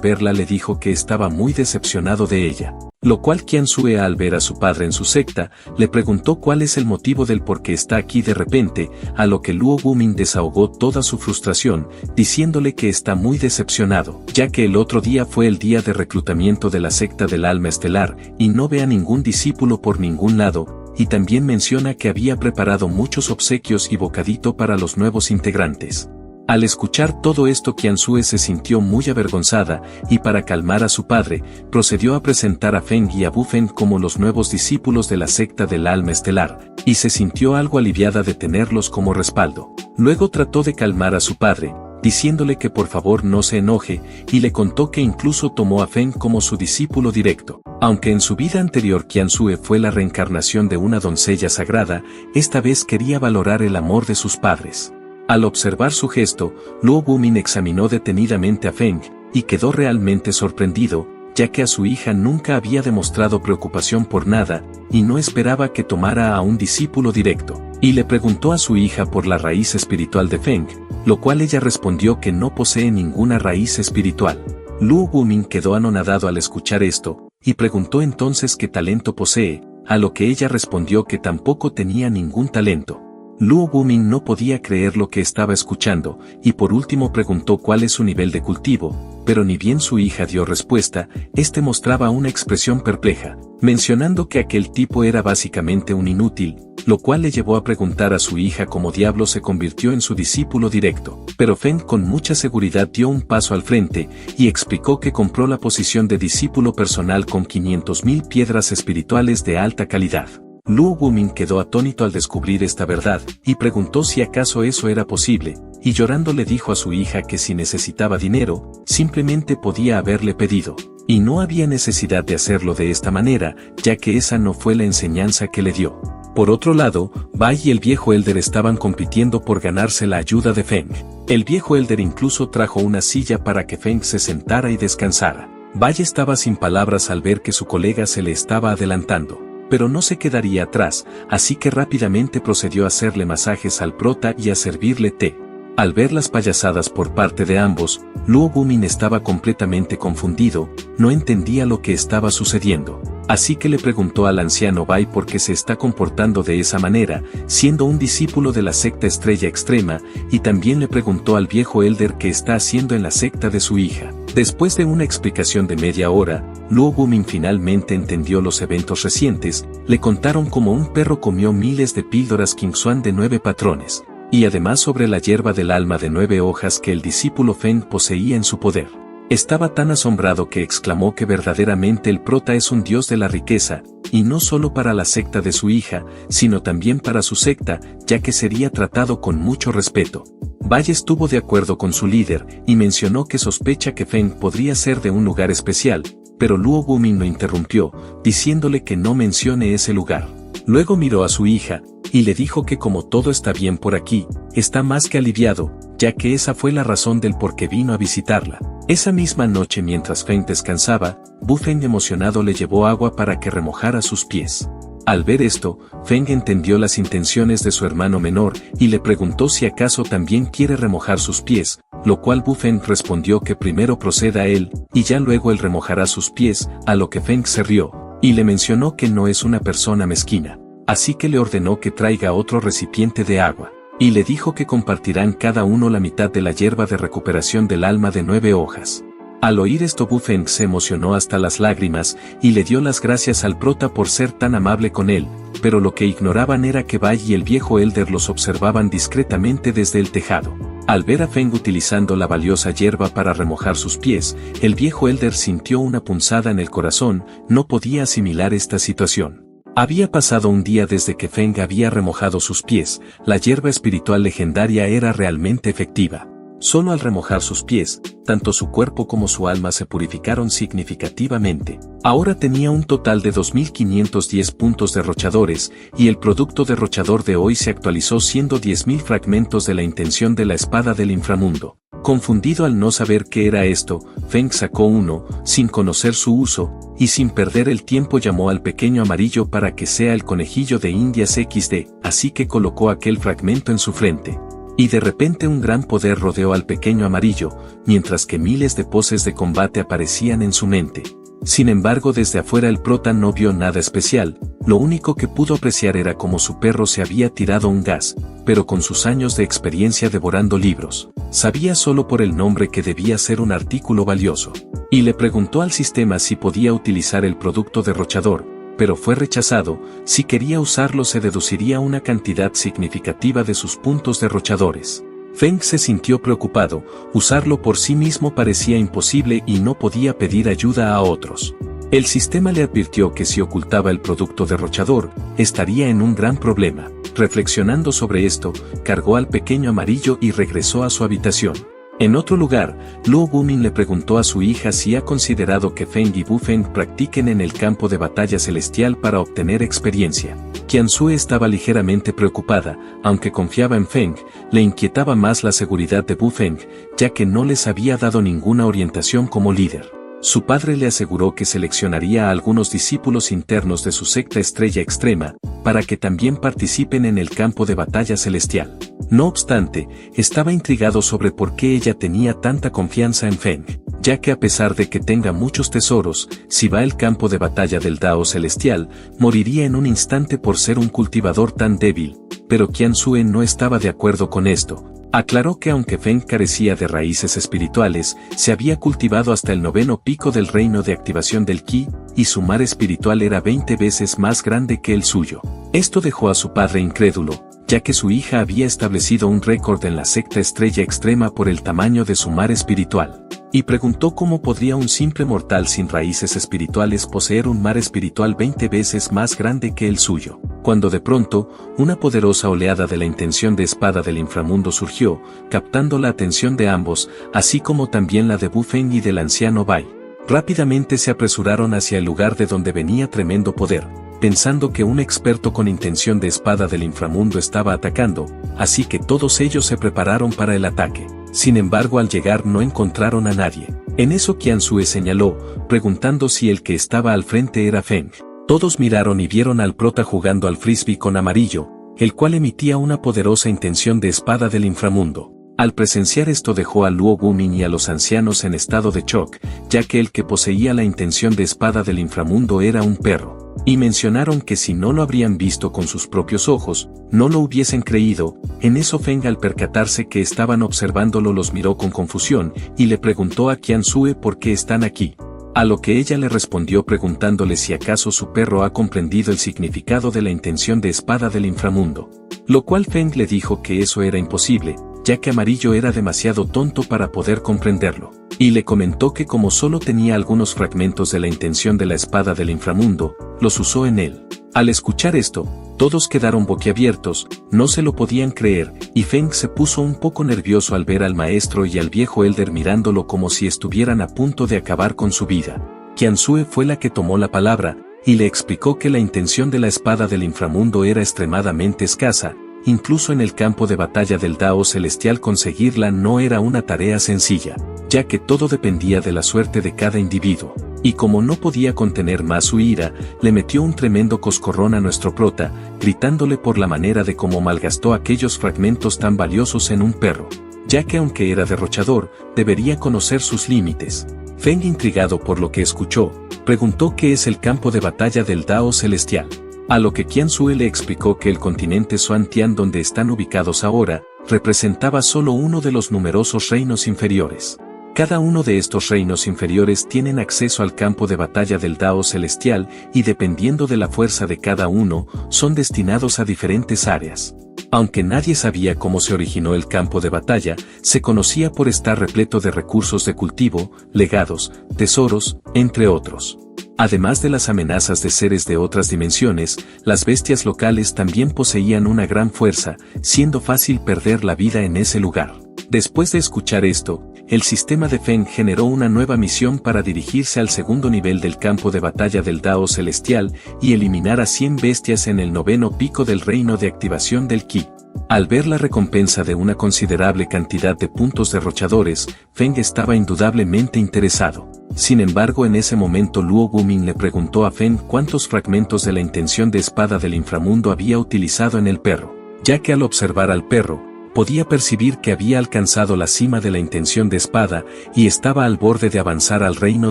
verla le dijo que estaba muy decepcionado de ella. Lo cual Qianzue, al ver a su padre en su secta, le preguntó cuál es el motivo del por qué está aquí de repente, a lo que Luo Gumin desahogó toda su frustración, diciéndole que está muy decepcionado, ya que el otro día fue el día de reclutamiento de la secta del alma estelar, y no ve a ningún discípulo por ningún lado, y también menciona que había preparado muchos obsequios y bocadito para los nuevos integrantes. Al escuchar todo esto, Qianzue se sintió muy avergonzada, y para calmar a su padre, procedió a presentar a Feng y a Bufeng como los nuevos discípulos de la secta del alma estelar, y se sintió algo aliviada de tenerlos como respaldo. Luego trató de calmar a su padre, diciéndole que por favor no se enoje, y le contó que incluso tomó a Feng como su discípulo directo. Aunque en su vida anterior Qianzue fue la reencarnación de una doncella sagrada, esta vez quería valorar el amor de sus padres. Al observar su gesto, Luo Gumin examinó detenidamente a Feng, y quedó realmente sorprendido, ya que a su hija nunca había demostrado preocupación por nada, y no esperaba que tomara a un discípulo directo. Y le preguntó a su hija por la raíz espiritual de Feng, lo cual ella respondió que no posee ninguna raíz espiritual. Luo Gumin quedó anonadado al escuchar esto, y preguntó entonces qué talento posee, a lo que ella respondió que tampoco tenía ningún talento. Luo Gumin no podía creer lo que estaba escuchando, y por último preguntó cuál es su nivel de cultivo, pero ni bien su hija dio respuesta, este mostraba una expresión perpleja, mencionando que aquel tipo era básicamente un inútil, lo cual le llevó a preguntar a su hija cómo diablo se convirtió en su discípulo directo. Pero Feng con mucha seguridad dio un paso al frente, y explicó que compró la posición de discípulo personal con 500.000 piedras espirituales de alta calidad. Luo Gumin quedó atónito al descubrir esta verdad, y preguntó si acaso eso era posible, y llorando le dijo a su hija que si necesitaba dinero, simplemente podía haberle pedido, y no había necesidad de hacerlo de esta manera, ya que esa no fue la enseñanza que le dio. Por otro lado, Bai y el viejo Elder estaban compitiendo por ganarse la ayuda de Feng. El viejo Elder incluso trajo una silla para que Feng se sentara y descansara. Bai estaba sin palabras al ver que su colega se le estaba adelantando, pero no se quedaría atrás, así que rápidamente procedió a hacerle masajes al prota y a servirle té. Al ver las payasadas por parte de ambos, Luo Gumin estaba completamente confundido, no entendía lo que estaba sucediendo. Así que le preguntó al anciano Bai por qué se está comportando de esa manera, siendo un discípulo de la secta Estrella Extrema, y también le preguntó al viejo Elder qué está haciendo en la secta de su hija. Después de una explicación de media hora, Luo Gumin finalmente entendió los eventos recientes, le contaron cómo un perro comió miles de píldoras Qingxuan de 9 patrones, y además sobre la hierba del alma de 9 hojas que el discípulo Feng poseía en su poder. Estaba tan asombrado que exclamó que verdaderamente el prota es un dios de la riqueza, y no solo para la secta de su hija, sino también para su secta, ya que sería tratado con mucho respeto. Bai estuvo de acuerdo con su líder, y mencionó que sospecha que Feng podría ser de un lugar especial, pero Luo Gumin lo interrumpió, diciéndole que no mencione ese lugar. Luego miró a su hija, y le dijo que como todo está bien por aquí, está más que aliviado, ya que esa fue la razón del por qué vino a visitarla. Esa misma noche mientras Feng descansaba, Bufeng emocionado le llevó agua para que remojara sus pies. Al ver esto, Feng entendió las intenciones de su hermano menor y le preguntó si acaso también quiere remojar sus pies, lo cual Bufeng respondió que primero proceda él, y ya luego él remojará sus pies, a lo que Feng se rió, y le mencionó que no es una persona mezquina. Así que le ordenó que traiga otro recipiente de agua, y le dijo que compartirán cada uno la mitad de la hierba de recuperación del alma de 9 hojas. Al oír esto Bufeng se emocionó hasta las lágrimas, y le dio las gracias al prota por ser tan amable con él, pero lo que ignoraban era que Bai y el viejo Elder los observaban discretamente desde el tejado. Al ver a Feng utilizando la valiosa hierba para remojar sus pies, el viejo Elder sintió una punzada en el corazón, no podía asimilar esta situación. Había pasado un día desde que Feng había remojado sus pies, la hierba espiritual legendaria era realmente efectiva. Solo al remojar sus pies, tanto su cuerpo como su alma se purificaron significativamente. Ahora tenía un total de 2.510 puntos derrochadores, y el producto derrochador de hoy se actualizó siendo 10.000 fragmentos de la intención de la espada del inframundo. Confundido al no saber qué era esto, Feng sacó uno, sin conocer su uso, y sin perder el tiempo llamó al pequeño amarillo para que sea el conejillo de Indias XD, así que colocó aquel fragmento en su frente. Y de repente un gran poder rodeó al pequeño amarillo, mientras que miles de poses de combate aparecían en su mente. Sin embargo, desde afuera el prota no vio nada especial, lo único que pudo apreciar era cómo su perro se había tirado un gas, pero con sus años de experiencia devorando libros, sabía solo por el nombre que debía ser un artículo valioso. Y le preguntó al sistema si podía utilizar el producto derrochador, pero fue rechazado. Si quería usarlo se deduciría una cantidad significativa de sus puntos derrochadores. Feng se sintió preocupado, usarlo por sí mismo parecía imposible y no podía pedir ayuda a otros. El sistema le advirtió que si ocultaba el producto derrochador, estaría en un gran problema. Reflexionando sobre esto, cargó al pequeño amarillo y regresó a su habitación. En otro lugar, Luo Wumin le preguntó a su hija si ha considerado que Feng y Bu Feng practiquen en el campo de batalla celestial para obtener experiencia. Qianzue estaba ligeramente preocupada, aunque confiaba en Feng, le inquietaba más la seguridad de Bu Feng, ya que no les había dado ninguna orientación como líder. Su padre le aseguró que seleccionaría a algunos discípulos internos de su secta Estrella Extrema, para que también participen en el campo de batalla celestial. No obstante, estaba intrigado sobre por qué ella tenía tanta confianza en Feng, ya que a pesar de que tenga muchos tesoros, si va al campo de batalla del Dao Celestial, moriría en un instante por ser un cultivador tan débil, pero Qianzue no estaba de acuerdo con esto. Aclaró que aunque Feng carecía de raíces espirituales, se había cultivado hasta el 9º pico del reino de activación del Qi, y su mar espiritual era 20 veces más grande que el suyo. Esto dejó a su padre incrédulo, ya que su hija había establecido un récord en la secta Estrella Extrema por el tamaño de su mar espiritual. Y preguntó cómo podría un simple mortal sin raíces espirituales poseer un mar espiritual 20 veces más grande que el suyo. Cuando de pronto, una poderosa oleada de la intención de espada del inframundo surgió, captando la atención de ambos, así como también la de Bu Feng y del anciano Bai. Rápidamente se apresuraron hacia el lugar de donde venía tremendo poder, pensando que un experto con intención de espada del inframundo estaba atacando, así que todos ellos se prepararon para el ataque. Sin embargo, al llegar no encontraron a nadie. En eso Qianzue señaló, preguntando si el que estaba al frente era Feng. Todos miraron y vieron al prota jugando al frisbee con amarillo, el cual emitía una poderosa intención de espada del inframundo. Al presenciar esto dejó a Luo Wumin y a los ancianos en estado de shock, ya que el que poseía la intención de espada del inframundo era un perro. Y mencionaron que si no lo habrían visto con sus propios ojos, no lo hubiesen creído. En eso Feng, al percatarse que estaban observándolo, los miró con confusión, y le preguntó a Qianzue por qué están aquí. A lo que ella le respondió preguntándole si acaso su perro ha comprendido el significado de la intención de espada del inframundo. Lo cual Feng le dijo que eso era imposible, ya que Amarillo era demasiado tonto para poder comprenderlo. Y le comentó que como solo tenía algunos fragmentos de la intención de la espada del inframundo, los usó en él. Al escuchar esto, todos quedaron boquiabiertos, no se lo podían creer, y Feng se puso un poco nervioso al ver al maestro y al viejo Elder mirándolo como si estuvieran a punto de acabar con su vida. Qianzue fue la que tomó la palabra, y le explicó que la intención de la espada del inframundo era extremadamente escasa, incluso en el campo de batalla del Dao Celestial conseguirla no era una tarea sencilla, ya que todo dependía de la suerte de cada individuo. Y como no podía contener más su ira, le metió un tremendo coscorrón a nuestro prota, gritándole por la manera de cómo malgastó aquellos fragmentos tan valiosos en un perro, ya que aunque era derrochador, debería conocer sus límites. Feng, intrigado por lo que escuchó, preguntó qué es el campo de batalla del Dao Celestial. A lo que Qianzue le explicó que el continente Xuantian donde están ubicados ahora, representaba solo uno de los numerosos reinos inferiores. Cada uno de estos reinos inferiores tienen acceso al campo de batalla del Dao Celestial y dependiendo de la fuerza de cada uno, son destinados a diferentes áreas. Aunque nadie sabía cómo se originó el campo de batalla, se conocía por estar repleto de recursos de cultivo, legados, tesoros, entre otros. Además de las amenazas de seres de otras dimensiones, las bestias locales también poseían una gran fuerza, siendo fácil perder la vida en ese lugar. Después de escuchar esto, el sistema de Feng generó una nueva misión para dirigirse al segundo nivel del campo de batalla del Dao Celestial y eliminar a 100 bestias en el 9º pico del reino de activación del Qi. Al ver la recompensa de una considerable cantidad de puntos derrochadores, Feng estaba indudablemente interesado. Sin embargo, en ese momento Luo Wumin le preguntó a Feng cuántos fragmentos de la intención de espada del inframundo había utilizado en el perro, ya que al observar al perro, podía percibir que había alcanzado la cima de la intención de espada y estaba al borde de avanzar al reino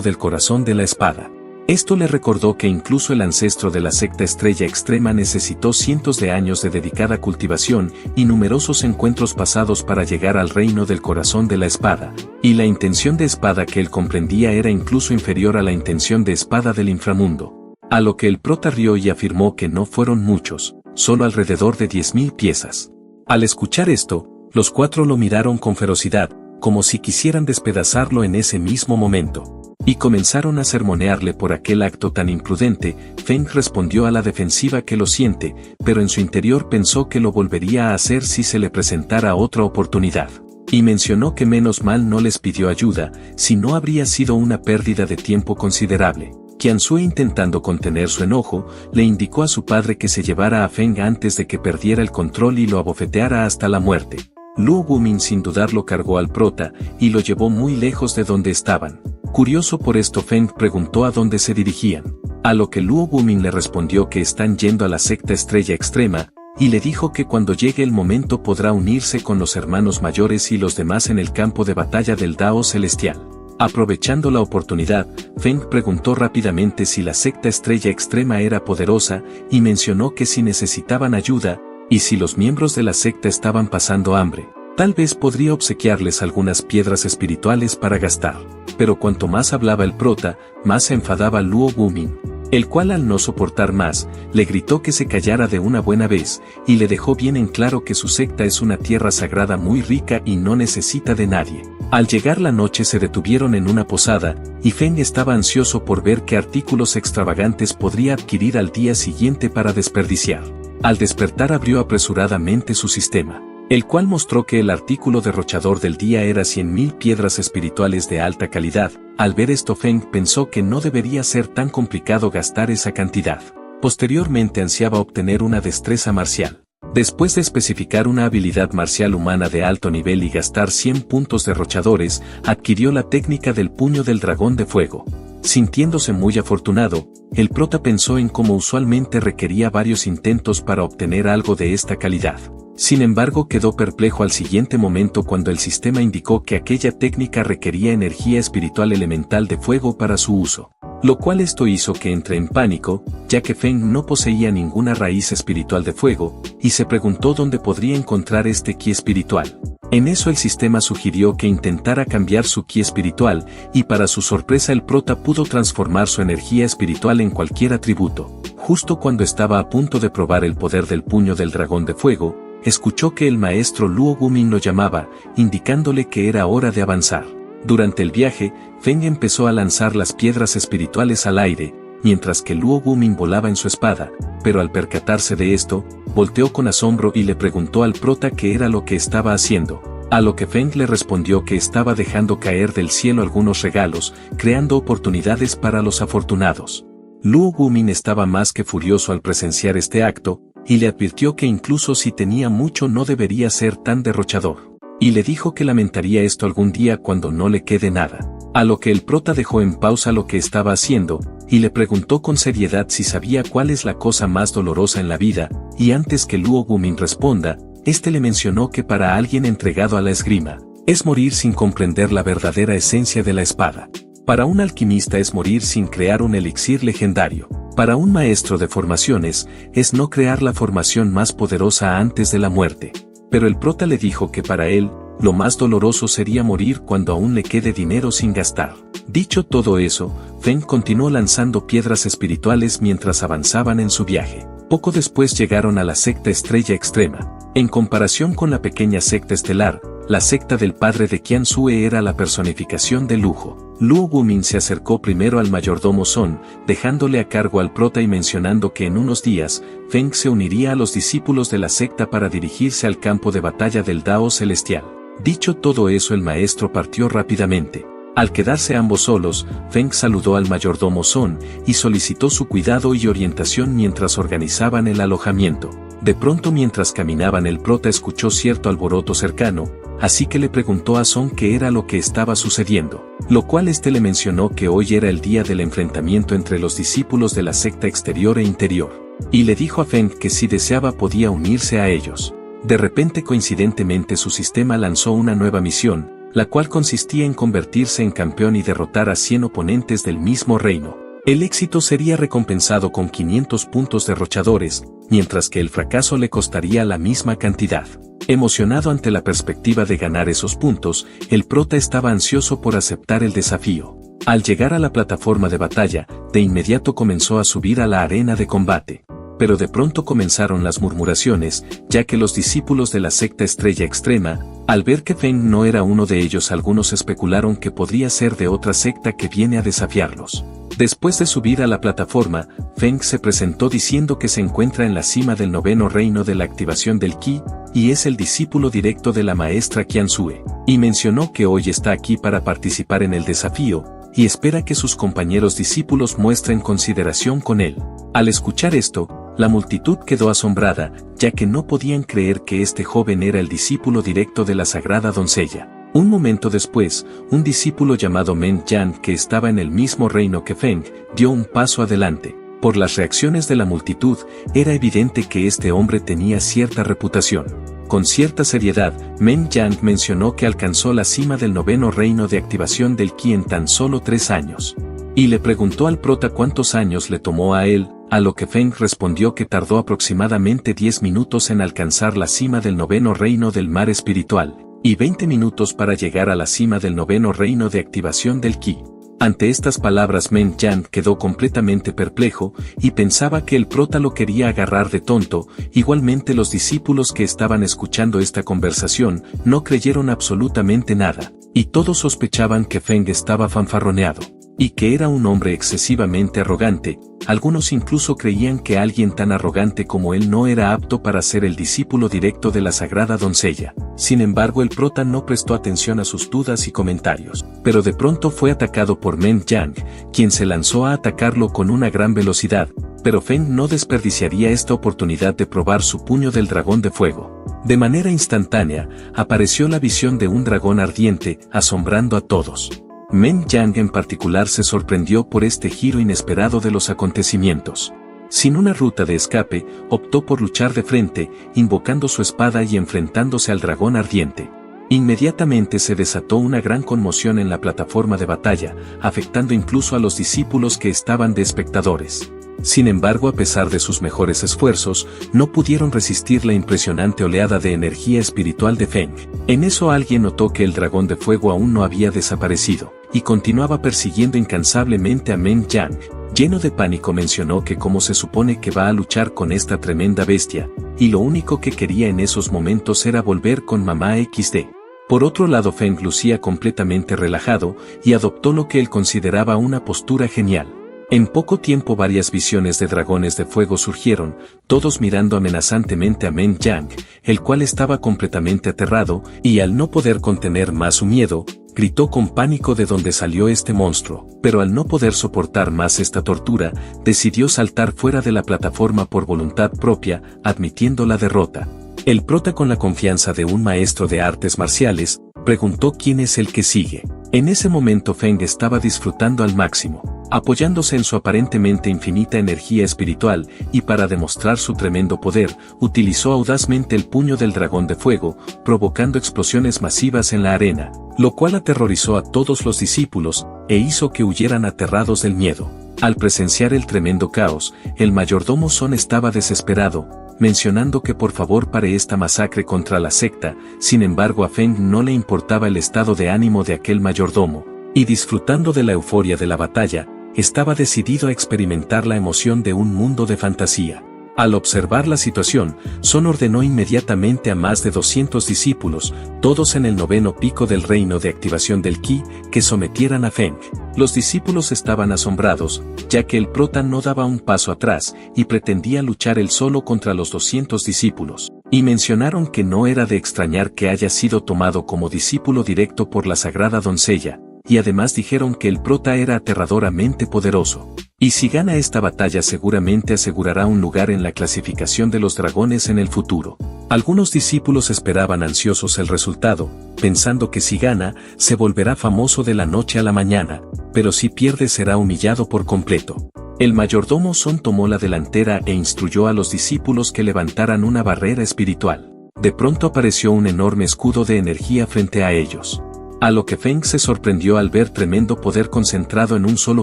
del corazón de la espada. Esto le recordó que incluso el ancestro de la secta Estrella Extrema necesitó cientos de años de dedicada cultivación y numerosos encuentros pasados para llegar al reino del corazón de la espada, y la intención de espada que él comprendía era incluso inferior a la intención de espada del inframundo. A lo que el prota rió y afirmó que no fueron muchos, solo alrededor de 10.000 piezas. Al escuchar esto, los 4 lo miraron con ferocidad, como si quisieran despedazarlo en ese mismo momento. Y comenzaron a sermonearle por aquel acto tan imprudente. Feng respondió a la defensiva que lo siente, pero en su interior pensó que lo volvería a hacer si se le presentara otra oportunidad. Y mencionó que menos mal no les pidió ayuda, si no habría sido una pérdida de tiempo considerable. Qianzue, intentando contener su enojo, le indicó a su padre que se llevara a Feng antes de que perdiera el control y lo abofeteara hasta la muerte. Luo Wumin sin dudarlo cargó al prota y lo llevó muy lejos de donde estaban. Curioso por esto, Feng preguntó a dónde se dirigían, a lo que Luo Wumin le respondió que están yendo a la secta Estrella Extrema, y le dijo que cuando llegue el momento podrá unirse con los hermanos mayores y los demás en el campo de batalla del Dao Celestial. Aprovechando la oportunidad, Feng preguntó rápidamente si la secta Estrella Extrema era poderosa y mencionó que si necesitaban ayuda, y si los miembros de la secta estaban pasando hambre, tal vez podría obsequiarles algunas piedras espirituales para gastar. Pero cuanto más hablaba el prota, más se enfadaba Luo Wumin, el cual al no soportar más, le gritó que se callara de una buena vez, y le dejó bien en claro que su secta es una tierra sagrada muy rica y no necesita de nadie. Al llegar la noche se detuvieron en una posada, y Feng estaba ansioso por ver qué artículos extravagantes podría adquirir al día siguiente para desperdiciar. Al despertar abrió apresuradamente su sistema, el cual mostró que el artículo derrochador del día era 100.000 piedras espirituales de alta calidad. Al ver esto, Feng pensó que no debería ser tan complicado gastar esa cantidad. Posteriormente ansiaba obtener una destreza marcial. Después de especificar una habilidad marcial humana de alto nivel y gastar 100 puntos derrochadores, adquirió la técnica del puño del dragón de fuego. Sintiéndose muy afortunado, el prota pensó en cómo usualmente requería varios intentos para obtener algo de esta calidad. Sin embargo, quedó perplejo al siguiente momento cuando el sistema indicó que aquella técnica requería energía espiritual elemental de fuego para su uso. Lo cual esto hizo que entre en pánico, ya que Feng no poseía ninguna raíz espiritual de fuego, y se preguntó dónde podría encontrar este ki espiritual. En eso el sistema sugirió que intentara cambiar su ki espiritual, y para su sorpresa el prota pudo transformar su energía espiritual en cualquier atributo. Justo cuando estaba a punto de probar el poder del puño del dragón de fuego, escuchó que el maestro Luo Wumin lo llamaba, indicándole que era hora de avanzar. Durante el viaje, Feng empezó a lanzar las piedras espirituales al aire, mientras que Luo Wumin volaba en su espada, pero al percatarse de esto, volteó con asombro y le preguntó al prota qué era lo que estaba haciendo, a lo que Feng le respondió que estaba dejando caer del cielo algunos regalos, creando oportunidades para los afortunados. Luo Wumin estaba más que furioso al presenciar este acto, y le advirtió que incluso si tenía mucho no debería ser tan derrochador. Y le dijo que lamentaría esto algún día cuando no le quede nada. A lo que el prota dejó en pausa lo que estaba haciendo, y le preguntó con seriedad si sabía cuál es la cosa más dolorosa en la vida, y antes que Luo Wumin responda, este le mencionó que para alguien entregado a la esgrima, es morir sin comprender la verdadera esencia de la espada. Para un alquimista es morir sin crear un elixir legendario. Para un maestro de formaciones, es no crear la formación más poderosa antes de la muerte. Pero el prota le dijo que para él, lo más doloroso sería morir cuando aún le quede dinero sin gastar. Dicho todo eso, Feng continuó lanzando piedras espirituales mientras avanzaban en su viaje. Poco después llegaron a la secta Estrella Extrema. En comparación con la pequeña secta estelar, la secta del padre de Qianzue era la personificación de lujo. Luo Wumin se acercó primero al mayordomo Son, dejándole a cargo al prota y mencionando que en unos días, Feng se uniría a los discípulos de la secta para dirigirse al campo de batalla del Dao Celestial. Dicho todo eso, el maestro partió rápidamente. Al quedarse ambos solos, Feng saludó al mayordomo Son y solicitó su cuidado y orientación mientras organizaban el alojamiento. De pronto, mientras caminaban, el prota escuchó cierto alboroto cercano, así que le preguntó a Son qué era lo que estaba sucediendo, lo cual este le mencionó que hoy era el día del enfrentamiento entre los discípulos de la secta exterior e interior, y le dijo a Feng que si deseaba podía unirse a ellos. De repente, coincidentemente, su sistema lanzó una nueva misión, la cual consistía en convertirse en campeón y derrotar a 100 oponentes del mismo reino. El éxito sería recompensado con 500 puntos derrochadores, mientras que el fracaso le costaría la misma cantidad. Emocionado ante la perspectiva de ganar esos puntos, el prota estaba ansioso por aceptar el desafío. Al llegar a la plataforma de batalla, de inmediato comenzó a subir a la arena de combate. Pero de pronto comenzaron las murmuraciones, ya que los discípulos de la secta Estrella Extrema, al ver que Feng no era uno de ellos, algunos especularon que podría ser de otra secta que viene a desafiarlos. Después de subir a la plataforma, Feng se presentó diciendo que se encuentra en la cima del 9º reino de la activación del Qi, y es el discípulo directo de la maestra Qianzue, y mencionó que hoy está aquí para participar en el desafío, y espera que sus compañeros discípulos muestren consideración con él. Al escuchar esto, la multitud quedó asombrada, ya que no podían creer que este joven era el discípulo directo de la sagrada doncella. Un momento después, un discípulo llamado Men Yan, que estaba en el mismo reino que Feng, dio un paso adelante. Por las reacciones de la multitud, era evidente que este hombre tenía cierta reputación. Con cierta seriedad, Men Yan mencionó que alcanzó la cima del 9º reino de activación del Qi en tan solo 3 años. Y le preguntó al prota cuántos años le tomó a él, a lo que Feng respondió que tardó aproximadamente 10 minutos en alcanzar la cima del 9º reino del mar espiritual, y 20 minutos para llegar a la cima del 9º reino de activación del Qi. Ante estas palabras, Men Yan quedó completamente perplejo, y pensaba que el prota lo quería agarrar de tonto. Igualmente, los discípulos que estaban escuchando esta conversación no creyeron absolutamente nada, y todos sospechaban que Feng estaba fanfarroneado, y que era un hombre excesivamente arrogante. Algunos incluso creían que alguien tan arrogante como él no era apto para ser el discípulo directo de la sagrada doncella. Sin embargo, el prota no prestó atención a sus dudas y comentarios, pero de pronto fue atacado por Men Yang, quien se lanzó a atacarlo con una gran velocidad, pero Feng no desperdiciaría esta oportunidad de probar su puño del dragón de fuego. De manera instantánea, apareció la visión de un dragón ardiente, asombrando a todos. Men Yang en particular se sorprendió por este giro inesperado de los acontecimientos. Sin una ruta de escape, optó por luchar de frente, invocando su espada y enfrentándose al dragón ardiente. Inmediatamente se desató una gran conmoción en la plataforma de batalla, afectando incluso a los discípulos que estaban de espectadores. Sin embargo, a pesar de sus mejores esfuerzos, no pudieron resistir la impresionante oleada de energía espiritual de Feng. En eso alguien notó que el dragón de fuego aún no había desaparecido, y continuaba persiguiendo incansablemente a Men Yang. Lleno de pánico mencionó que cómo se supone que va a luchar con esta tremenda bestia, y lo único que quería en esos momentos era volver con mamá XD. Por otro lado, Feng lucía completamente relajado, y adoptó lo que él consideraba una postura genial. En poco tiempo varias visiones de dragones de fuego surgieron, todos mirando amenazantemente a Men Yang, el cual estaba completamente aterrado, y al no poder contener más su miedo, gritó con pánico de dónde salió este monstruo, pero al no poder soportar más esta tortura, decidió saltar fuera de la plataforma por voluntad propia, admitiendo la derrota. El prota, con la confianza de un maestro de artes marciales, preguntó quién es el que sigue. En ese momento Feng estaba disfrutando al máximo, apoyándose en su aparentemente infinita energía espiritual, y para demostrar su tremendo poder, utilizó audazmente el puño del dragón de fuego, provocando explosiones masivas en la arena, lo cual aterrorizó a todos los discípulos, e hizo que huyeran aterrados del miedo. Al presenciar el tremendo caos, el mayordomo Son estaba desesperado, mencionando que por favor pare esta masacre contra la secta. Sin embargo, a Feng no le importaba el estado de ánimo de aquel mayordomo, y disfrutando de la euforia de la batalla, estaba decidido a experimentar la emoción de un mundo de fantasía. Al observar la situación, Son ordenó inmediatamente a más de 200 discípulos, todos en el 9º pico del reino de activación del Qi, que sometieran a Feng. Los discípulos estaban asombrados, ya que el prota no daba un paso atrás, y pretendía luchar él solo contra los 200 discípulos. Y mencionaron que no era de extrañar que haya sido tomado como discípulo directo por la sagrada doncella, y además dijeron que el prota era aterradoramente poderoso. Y si gana esta batalla seguramente asegurará un lugar en la clasificación de los dragones en el futuro. Algunos discípulos esperaban ansiosos el resultado, pensando que si gana, se volverá famoso de la noche a la mañana, pero si pierde será humillado por completo. El mayordomo Son tomó la delantera e instruyó a los discípulos que levantaran una barrera espiritual. De pronto apareció un enorme escudo de energía frente a ellos. A lo que Feng se sorprendió al ver tremendo poder concentrado en un solo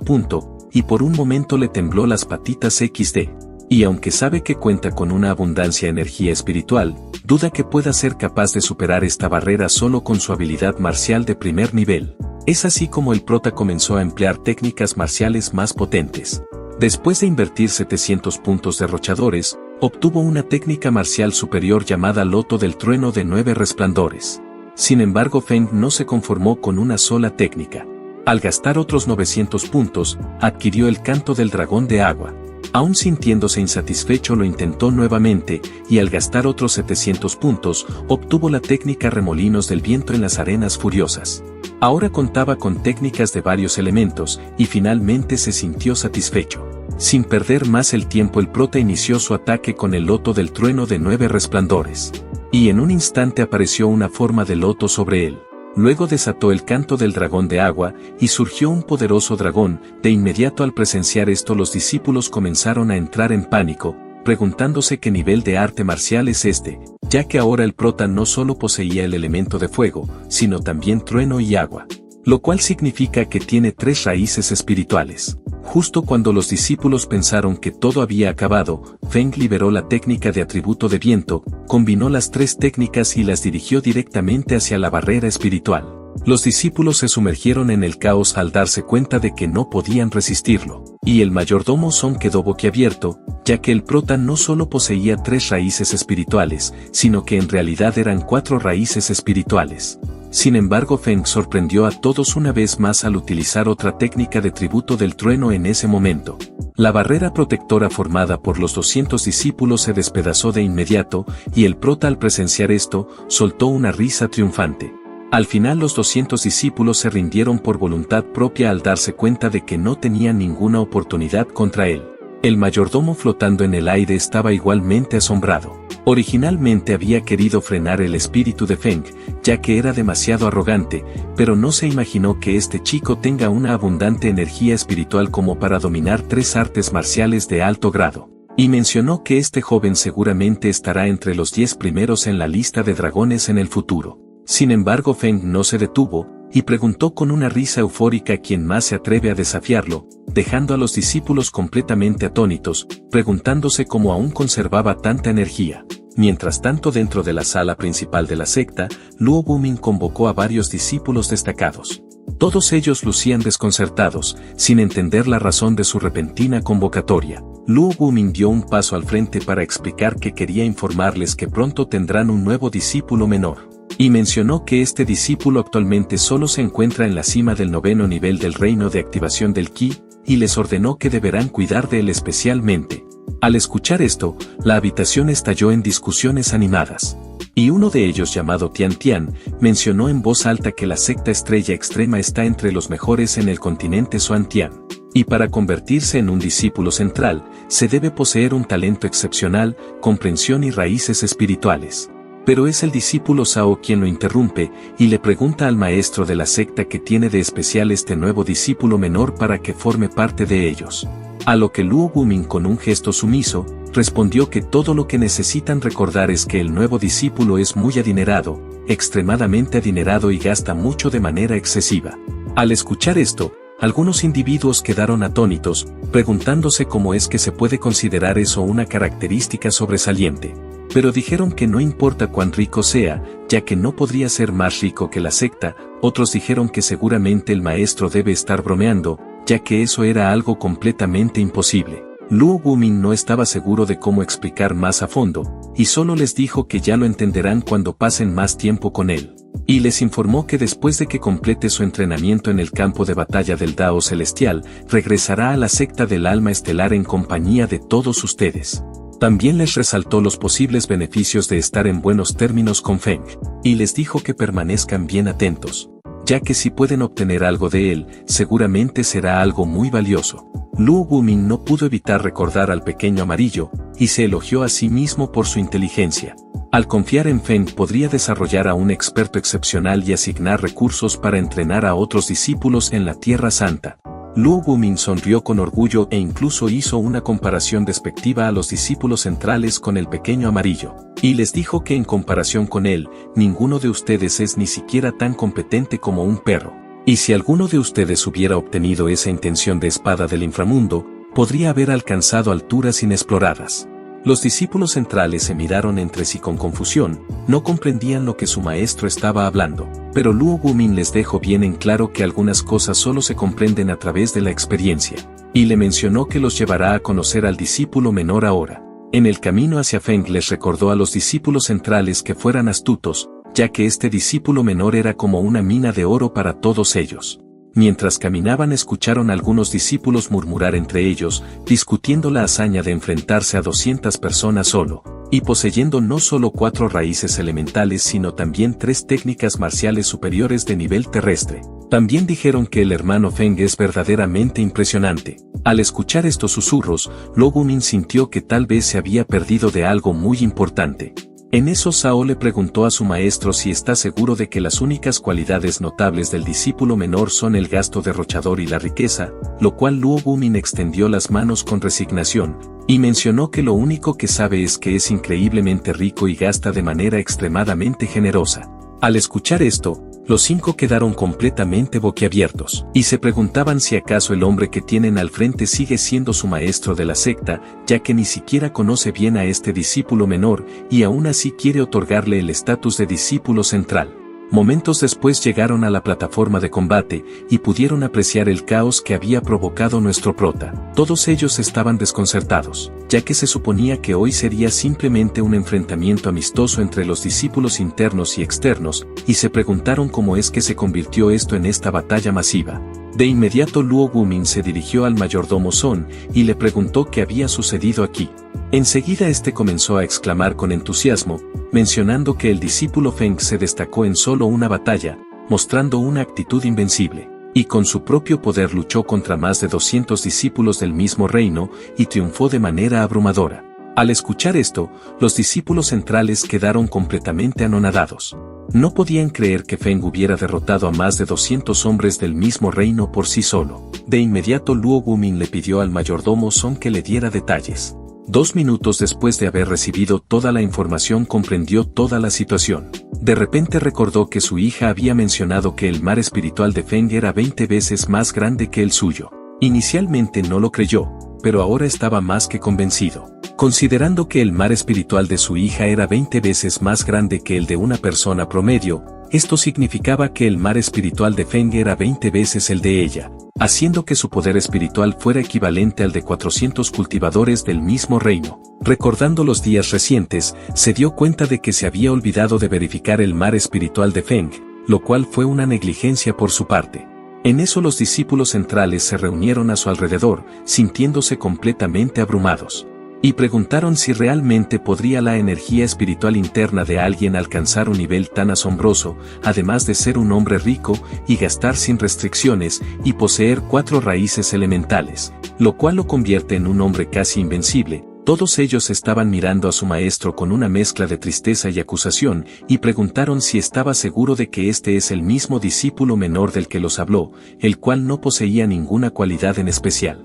punto, y por un momento le tembló las patitas XD. Y aunque sabe que cuenta con una abundancia de energía espiritual, duda que pueda ser capaz de superar esta barrera solo con su habilidad marcial de primer nivel. Es así como el prota comenzó a emplear técnicas marciales más potentes. Después de invertir 700 puntos derrochadores, obtuvo una técnica marcial superior llamada Loto del Trueno de 9 resplandores. Sin embargo, Feng no se conformó con una sola técnica. Al gastar otros 900 puntos, adquirió el Canto del Dragón de Agua. Aún sintiéndose insatisfecho lo intentó nuevamente, y al gastar otros 700 puntos, obtuvo la técnica Remolinos del Viento en las Arenas Furiosas. Ahora contaba con técnicas de varios elementos, y finalmente se sintió satisfecho. Sin perder más el tiempo el prota inició su ataque con el Loto del Trueno de 9 resplandores. Y en un instante apareció una forma de loto sobre él. Luego desató el Canto del Dragón de Agua, y surgió un poderoso dragón. De inmediato al presenciar esto los discípulos comenzaron a entrar en pánico, preguntándose qué nivel de arte marcial es este, ya que ahora el prota no solo poseía el elemento de fuego, sino también trueno y agua. Lo cual significa que tiene 3 raíces espirituales. Justo cuando los discípulos pensaron que todo había acabado, Feng liberó la técnica de atributo de viento, combinó las 3 técnicas y las dirigió directamente hacia la barrera espiritual. Los discípulos se sumergieron en el caos al darse cuenta de que no podían resistirlo, y el mayordomo Son quedó boquiabierto, ya que el prota no solo poseía 3 raíces espirituales, sino que en realidad eran 4 raíces espirituales. Sin embargo, Feng sorprendió a todos una vez más al utilizar otra técnica de tributo del trueno en ese momento. La barrera protectora formada por los 200 discípulos se despedazó de inmediato, y el prota al presenciar esto, soltó una risa triunfante. Al final los 200 discípulos se rindieron por voluntad propia al darse cuenta de que no tenían ninguna oportunidad contra él. El mayordomo flotando en el aire estaba igualmente asombrado. Originalmente había querido frenar el espíritu de Feng, ya que era demasiado arrogante, pero no se imaginó que este chico tenga una abundante energía espiritual como para dominar 3 artes marciales de alto grado. Y mencionó que este joven seguramente estará entre los 10 primeros en la lista de dragones en el futuro. Sin embargo, Feng no se detuvo, y preguntó con una risa eufórica quién más se atreve a desafiarlo, dejando a los discípulos completamente atónitos, preguntándose cómo aún conservaba tanta energía. Mientras tanto, dentro de la sala principal de la secta, Luo Wumin convocó a varios discípulos destacados. Todos ellos lucían desconcertados, sin entender la razón de su repentina convocatoria. Luo Wumin dio un paso al frente para explicar que quería informarles que pronto tendrán un nuevo discípulo menor. Y mencionó que este discípulo actualmente solo se encuentra en la cima del 9º nivel del reino de activación del Ki, y les ordenó que deberán cuidar de él especialmente. Al escuchar esto, la habitación estalló en discusiones animadas. Y uno de ellos, llamado Tian Tian, mencionó en voz alta que la secta Estrella Extrema está entre los mejores en el continente Xuantian. Y para convertirse en un discípulo central, se debe poseer un talento excepcional, comprensión y raíces espirituales. Pero es el discípulo Sao quien lo interrumpe, y le pregunta al maestro de la secta qué tiene de especial este nuevo discípulo menor para que forme parte de ellos. A lo que Luo Wumin con un gesto sumiso, respondió que todo lo que necesitan recordar es que el nuevo discípulo es muy adinerado, extremadamente adinerado y gasta mucho de manera excesiva. Al escuchar esto, algunos individuos quedaron atónitos, preguntándose cómo es que se puede considerar eso una característica sobresaliente. Pero dijeron que no importa cuán rico sea, ya que no podría ser más rico que la secta. Otros dijeron que seguramente el maestro debe estar bromeando, ya que eso era algo completamente imposible. Luo Wumin no estaba seguro de cómo explicar más a fondo, y solo les dijo que ya lo entenderán cuando pasen más tiempo con él. Y les informó que después de que complete su entrenamiento en el campo de batalla del Dao Celestial, regresará a la secta del alma estelar en compañía de todos ustedes. También les resaltó los posibles beneficios de estar en buenos términos con Feng, y les dijo que permanezcan bien atentos, ya que si pueden obtener algo de él, seguramente será algo muy valioso. Luo Wumin no pudo evitar recordar al pequeño amarillo, y se elogió a sí mismo por su inteligencia. Al confiar en Feng podría desarrollar a un experto excepcional y asignar recursos para entrenar a otros discípulos en la Tierra Santa. Luo Wumin sonrió con orgullo e incluso hizo una comparación despectiva a los discípulos centrales con el pequeño amarillo, y les dijo que en comparación con él, ninguno de ustedes es ni siquiera tan competente como un perro. Y si alguno de ustedes hubiera obtenido esa intención de espada del inframundo, podría haber alcanzado alturas inexploradas. Los discípulos centrales se miraron entre sí con confusión, no comprendían lo que su maestro estaba hablando, pero Luo Wumin les dejó bien en claro que algunas cosas solo se comprenden a través de la experiencia, y le mencionó que los llevará a conocer al discípulo menor ahora. En el camino hacia Feng les recordó a los discípulos centrales que fueran astutos, ya que este discípulo menor era como una mina de oro para todos ellos. Mientras caminaban escucharon a algunos discípulos murmurar entre ellos, discutiendo la hazaña de enfrentarse a 200 personas solo, y poseyendo no solo 4 raíces elementales sino también 3 técnicas marciales superiores de nivel terrestre. También dijeron que el hermano Feng es verdaderamente impresionante. Al escuchar estos susurros, Luo Wumin sintió que tal vez se había perdido de algo muy importante. En eso Sao le preguntó a su maestro si está seguro de que las únicas cualidades notables del discípulo menor son el gasto derrochador y la riqueza, lo cual Luo Wumin extendió las manos con resignación, y mencionó que lo único que sabe es que es increíblemente rico y gasta de manera extremadamente generosa. Al escuchar esto, los 5 quedaron completamente boquiabiertos, y se preguntaban si acaso el hombre que tienen al frente sigue siendo su maestro de la secta, ya que ni siquiera conoce bien a este discípulo menor, y aún así quiere otorgarle el estatus de discípulo central. Momentos después llegaron a la plataforma de combate, y pudieron apreciar el caos que había provocado nuestro prota. Todos ellos estaban desconcertados, ya que se suponía que hoy sería simplemente un enfrentamiento amistoso entre los discípulos internos y externos, y se preguntaron cómo es que se convirtió esto en esta batalla masiva. De inmediato Luo Wumin se dirigió al mayordomo Son, y le preguntó qué había sucedido aquí. Enseguida este comenzó a exclamar con entusiasmo, mencionando que el discípulo Feng se destacó en solo una batalla, mostrando una actitud invencible, y con su propio poder luchó contra más de 200 discípulos del mismo reino, y triunfó de manera abrumadora. Al escuchar esto, los discípulos centrales quedaron completamente anonadados. No podían creer que Feng hubiera derrotado a más de 200 hombres del mismo reino por sí solo. De inmediato Luo Wumin le pidió al mayordomo Son que le diera detalles. 2 minutos después de haber recibido toda la información comprendió toda la situación. De repente recordó que su hija había mencionado que el mar espiritual de Feng era 20 veces más grande que el suyo. Inicialmente no lo creyó, pero ahora estaba más que convencido. Considerando que el mar espiritual de su hija era 20 veces más grande que el de una persona promedio, esto significaba que el mar espiritual de Feng era 20 veces el de ella, haciendo que su poder espiritual fuera equivalente al de 400 cultivadores del mismo reino. Recordando los días recientes, se dio cuenta de que se había olvidado de verificar el mar espiritual de Feng, lo cual fue una negligencia por su parte. En eso los discípulos centrales se reunieron a su alrededor, sintiéndose completamente abrumados. Y preguntaron si realmente podría la energía espiritual interna de alguien alcanzar un nivel tan asombroso, además de ser un hombre rico, y gastar sin restricciones, y poseer 4 raíces elementales, lo cual lo convierte en un hombre casi invencible. Todos ellos estaban mirando a su maestro con una mezcla de tristeza y acusación, y preguntaron si estaba seguro de que este es el mismo discípulo menor del que los habló, el cual no poseía ninguna cualidad en especial.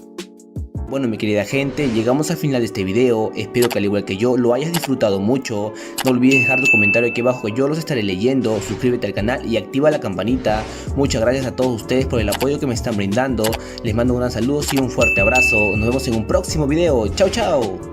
Bueno, mi querida gente, llegamos al final de este video. Espero que al igual que yo lo hayas disfrutado mucho. No olvides dejar tu comentario aquí abajo, yo los estaré leyendo. Suscríbete al canal y activa la campanita. Muchas gracias a todos ustedes por el apoyo que me están brindando. Les mando un gran saludo y un fuerte abrazo. Nos vemos en un próximo video. Chao, chao.